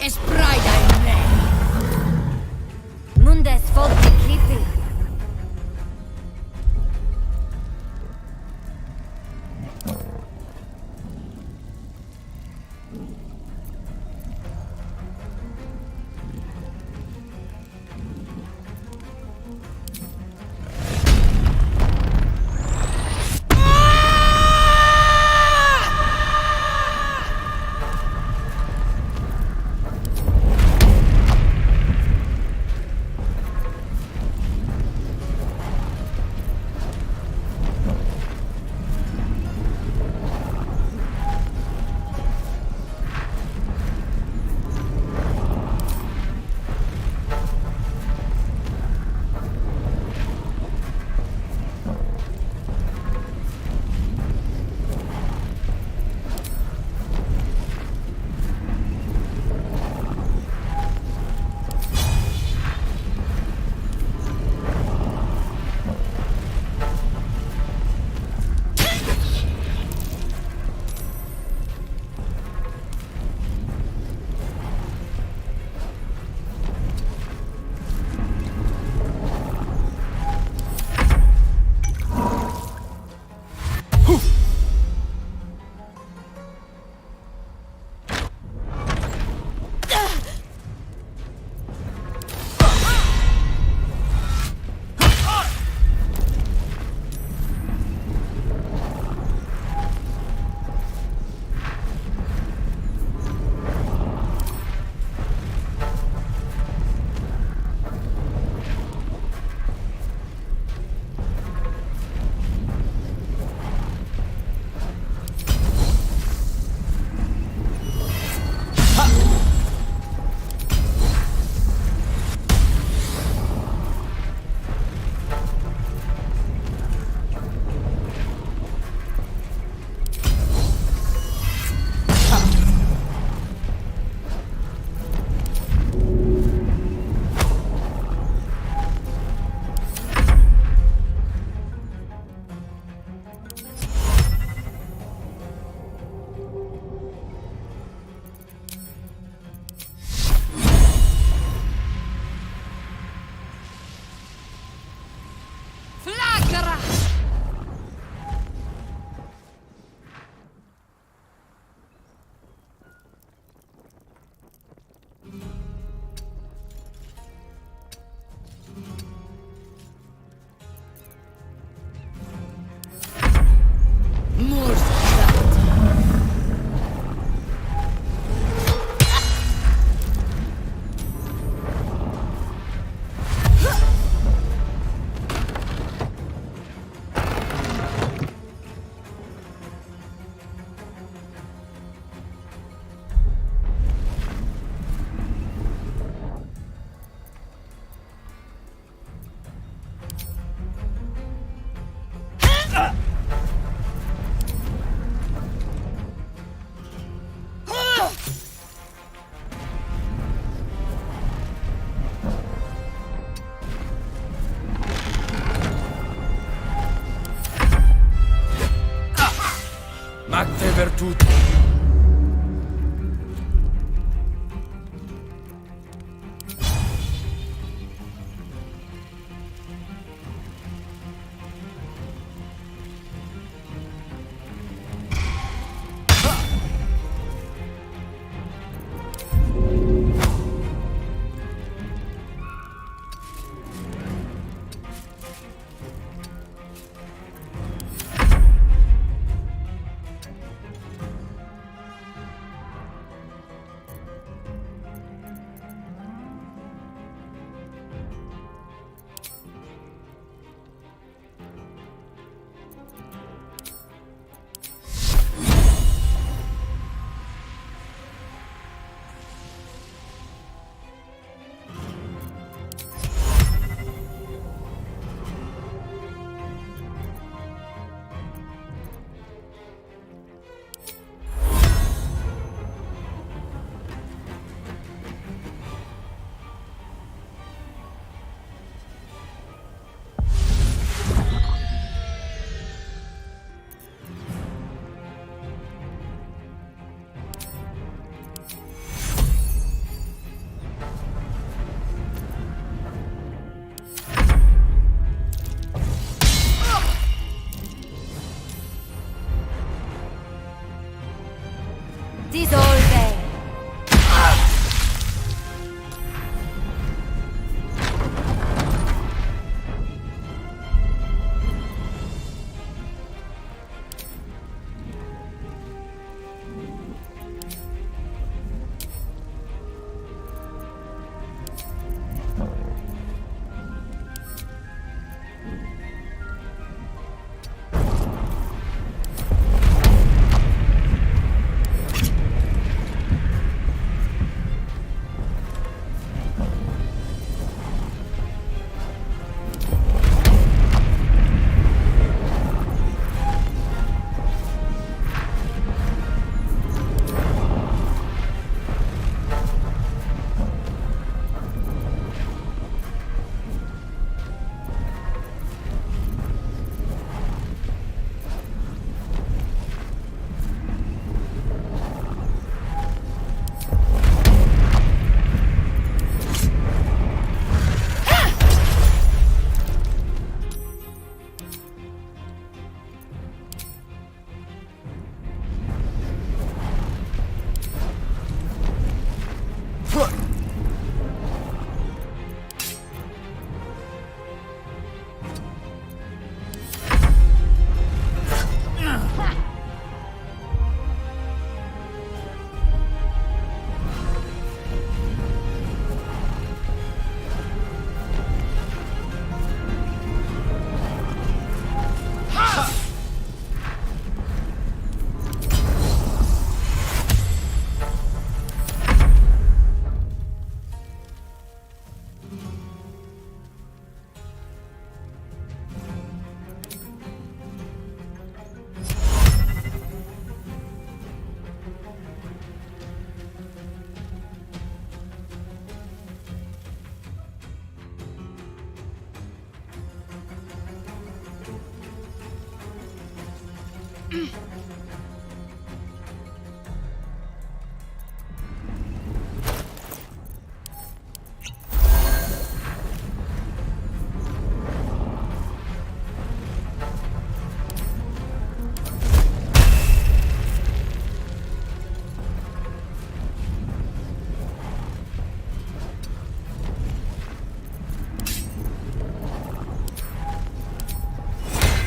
Es Braida in me. Mundes volti clipi.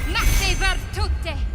Matti per tutte!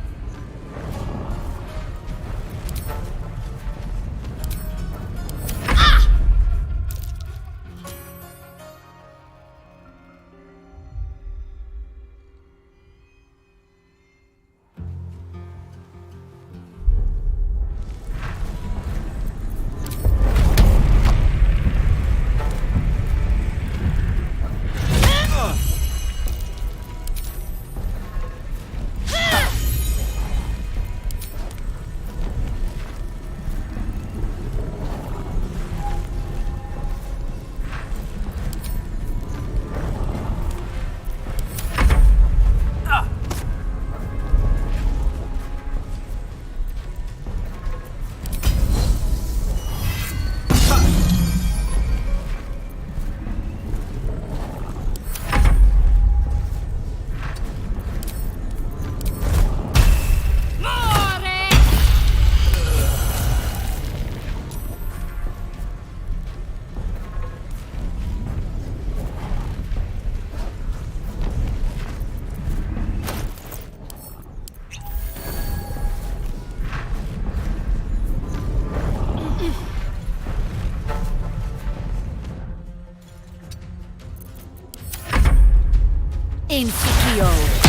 Insecure.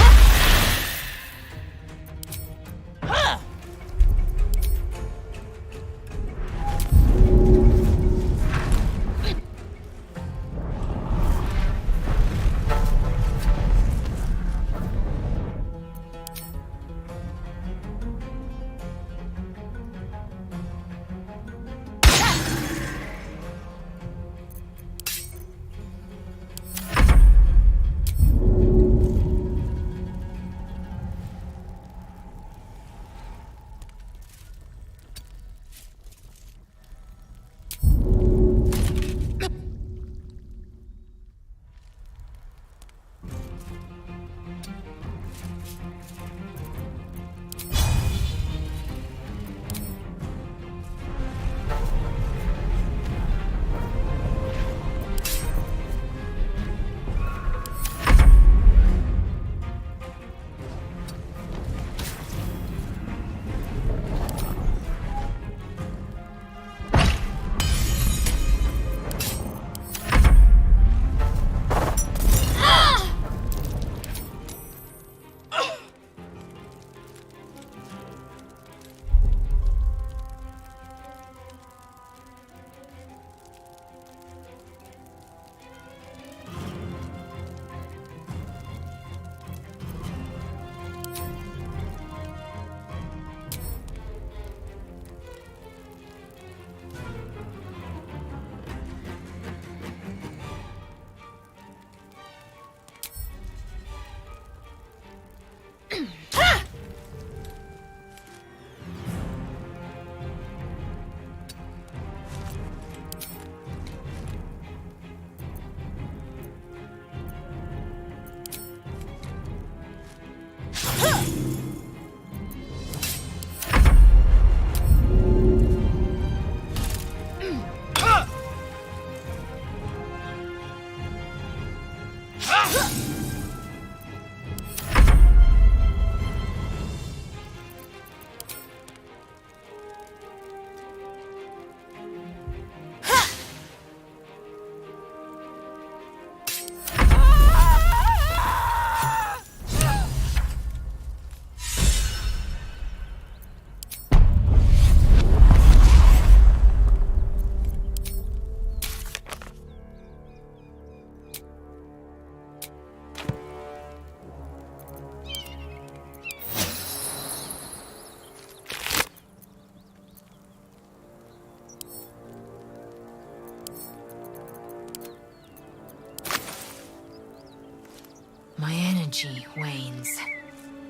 My energy wanes.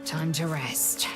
Time to rest.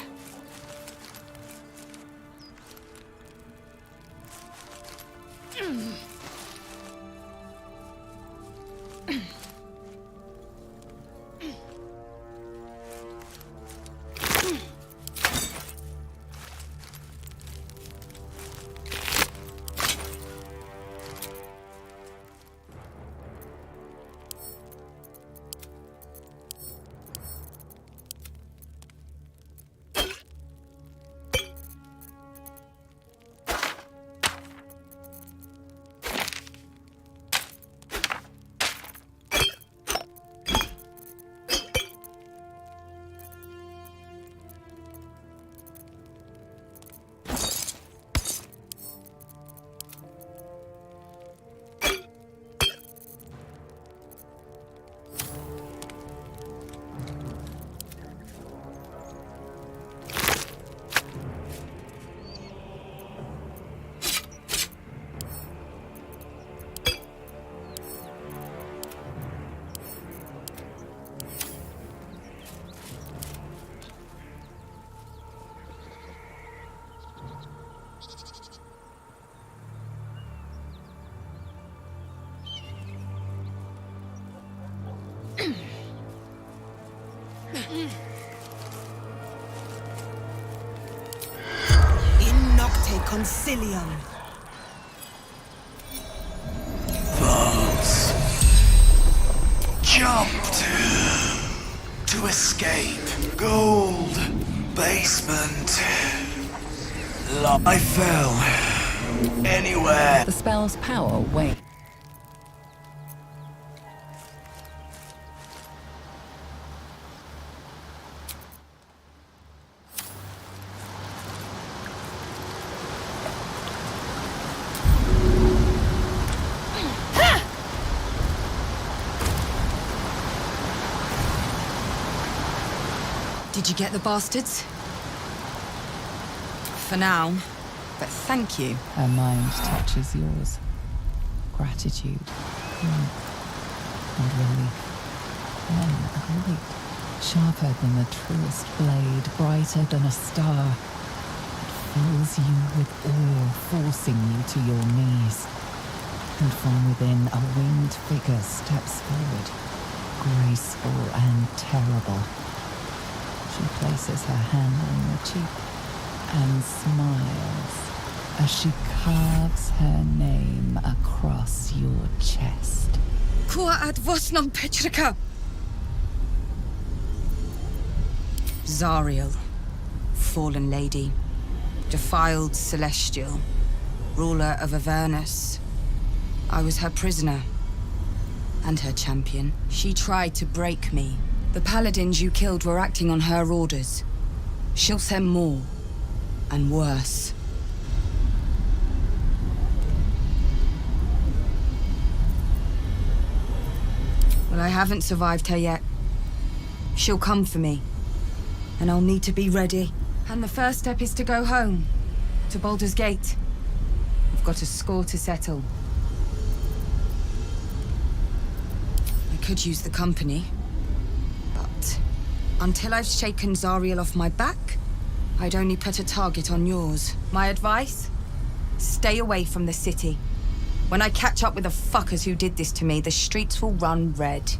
Concilium. Foes jumped to escape. Gold basement. I fell anywhere. The spell's power wanes. Did you get the bastards? For now, but thank you. Her mind touches yours. Gratitude, warmth, and relief. Then a light, sharper than the truest blade, brighter than a star. It fills you with awe, forcing you to your knees. And from within, a winged figure steps forward, graceful and terrible. She places her hand on your cheek and smiles as she carves her name across your chest. Kua ad vosnam Petrika! Zariel, fallen lady, defiled celestial, ruler of Avernus. I was her prisoner and her champion. She tried to break me. The paladins you killed were acting on her orders. She'll send more, and worse. Well, I haven't survived her yet. She'll come for me, and I'll need to be ready. And the first step is to go home, to Baldur's Gate. I've got a score to settle. I could use the company. Until I've shaken Zariel off my back, I'd only put a target on yours. My advice? Stay away from the city. When I catch up with the fuckers who did this to me, the streets will run red.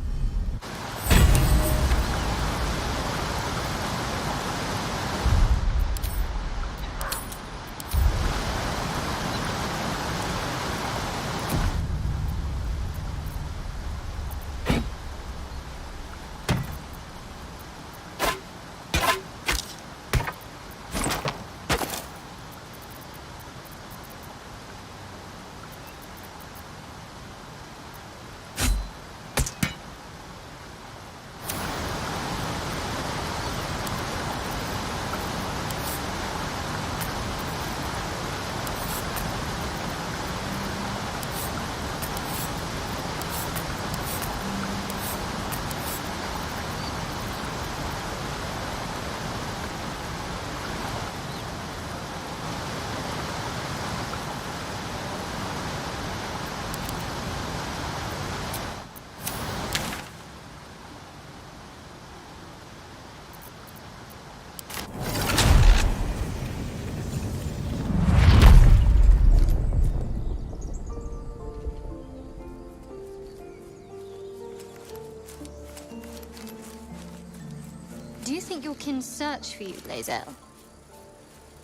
Do you think your kin search for you, Lae'zel?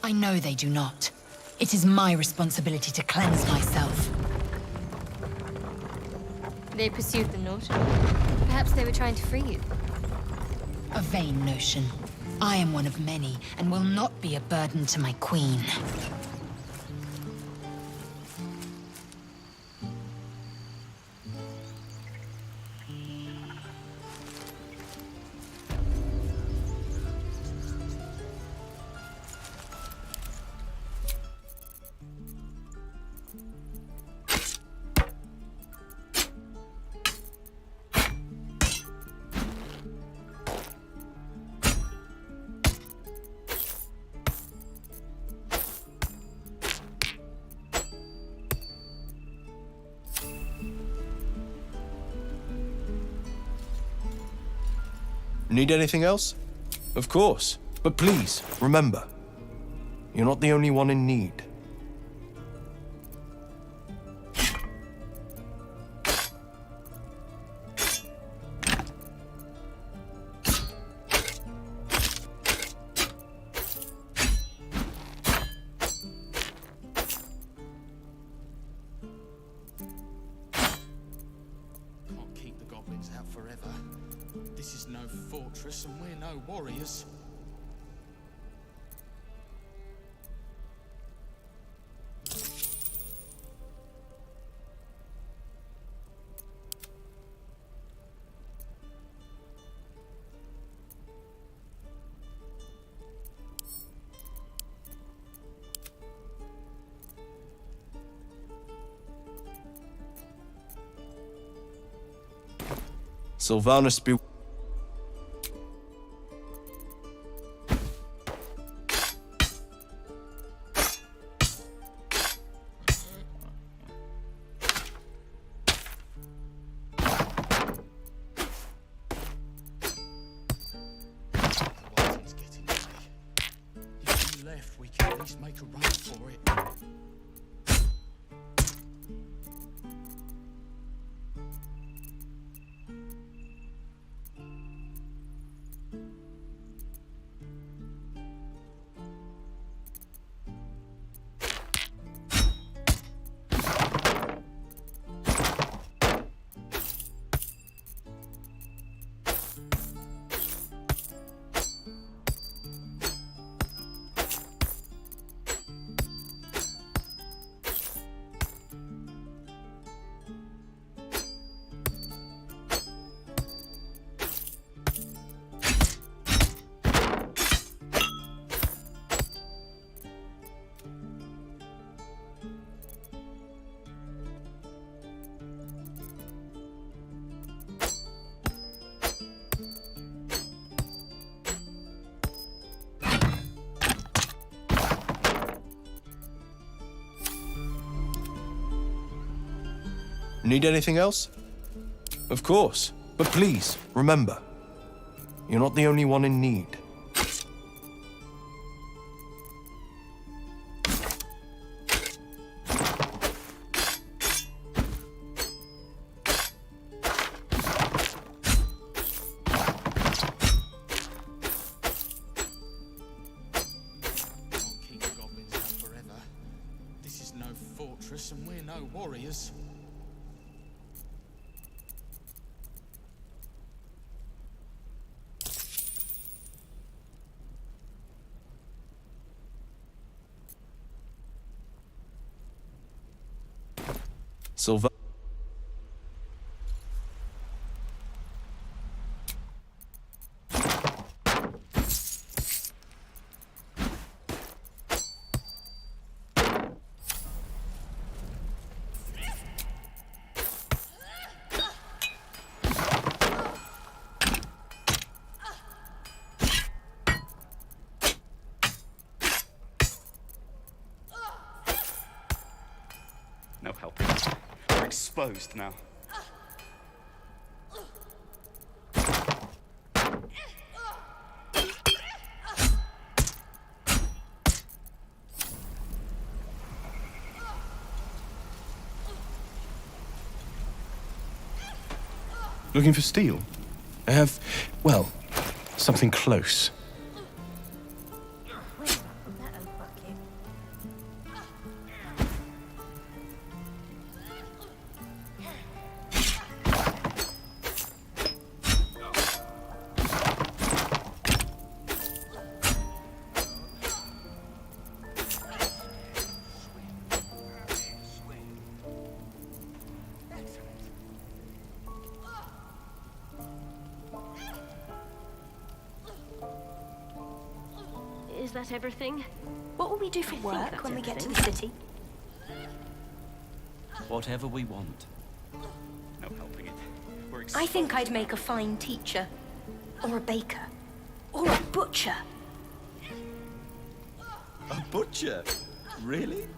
I know they do not. It is my responsibility to cleanse myself. They pursued them not. Perhaps they were trying to free you. A vain notion. I am one of many, and will not be a burden to my queen. Need anything else? Of course. But please, remember, you're not the only one in need. goblins out forever. This is no fortress, and we're no warriors. Sylvanus be... It's getting easy. If we left, we can at least make a run for it. Need anything else? Of course. But please, remember, you're not the only one in need. Can't keep the goblins out forever. This is no fortress, and we're no warriors. Sylva... No helping it. We're exposed now. Looking for steel? I have, well, something close. Is that everything? What will we do for work when we get to the city? Whatever we want. No helping it. We're I think I'd make a fine teacher, or a baker, or a butcher. A butcher? Really?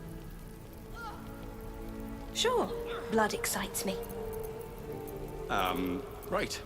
Sure, blood excites me. Right.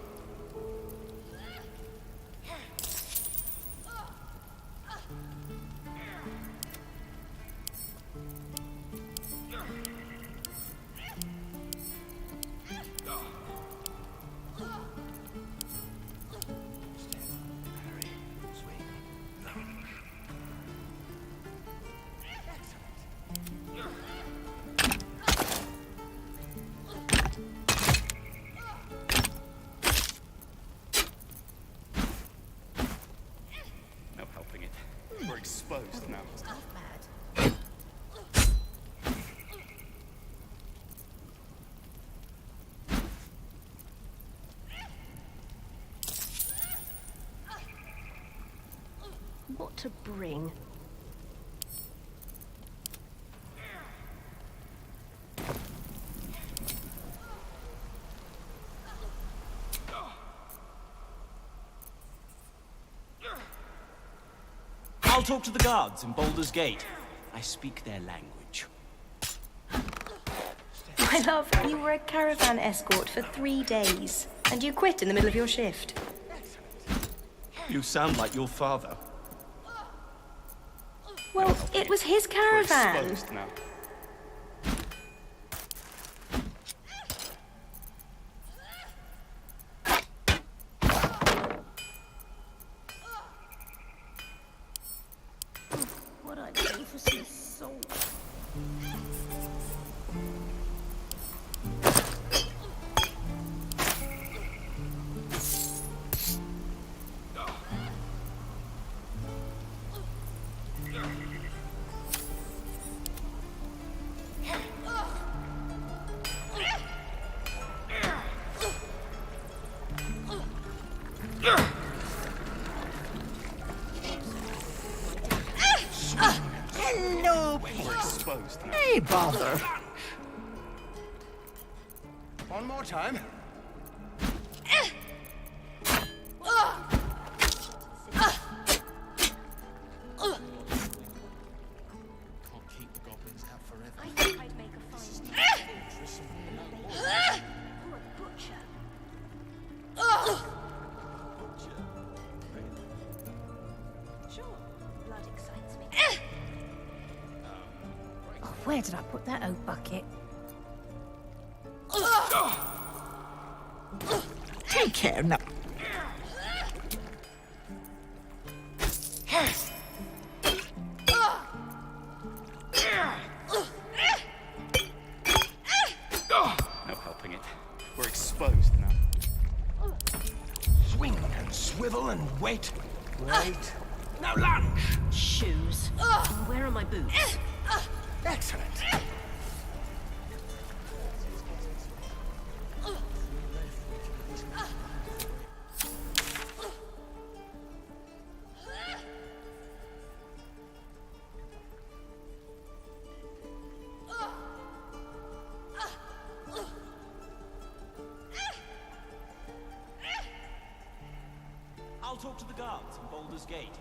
exposed now. What to bring? I'll talk to the guards in Baldur's Gate. I speak their language. My love, you were a caravan escort for 3 days, and you quit in the middle of your shift. You sound like your father. Well, it was his We're caravan. exposed now. What I'd do for some salt. Hello, We're Petal. exposed now. Hey, bother. One more time. Can't keep the goblins out forever. I think I'd make a fine Fortress of Or a butcher. Sure, blood excites me. Oh, where did I put that old bucket? Take care now. No helping it. We're exposed now. Swing and swivel and wait. Wait. Now lunge. Shoes. Where are my boots? Excellent. I'll talk to the guards in Baldur's Gate.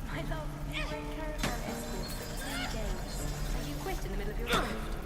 My love, you were a caravan escort for 3 days, and you quit in the middle of your shift.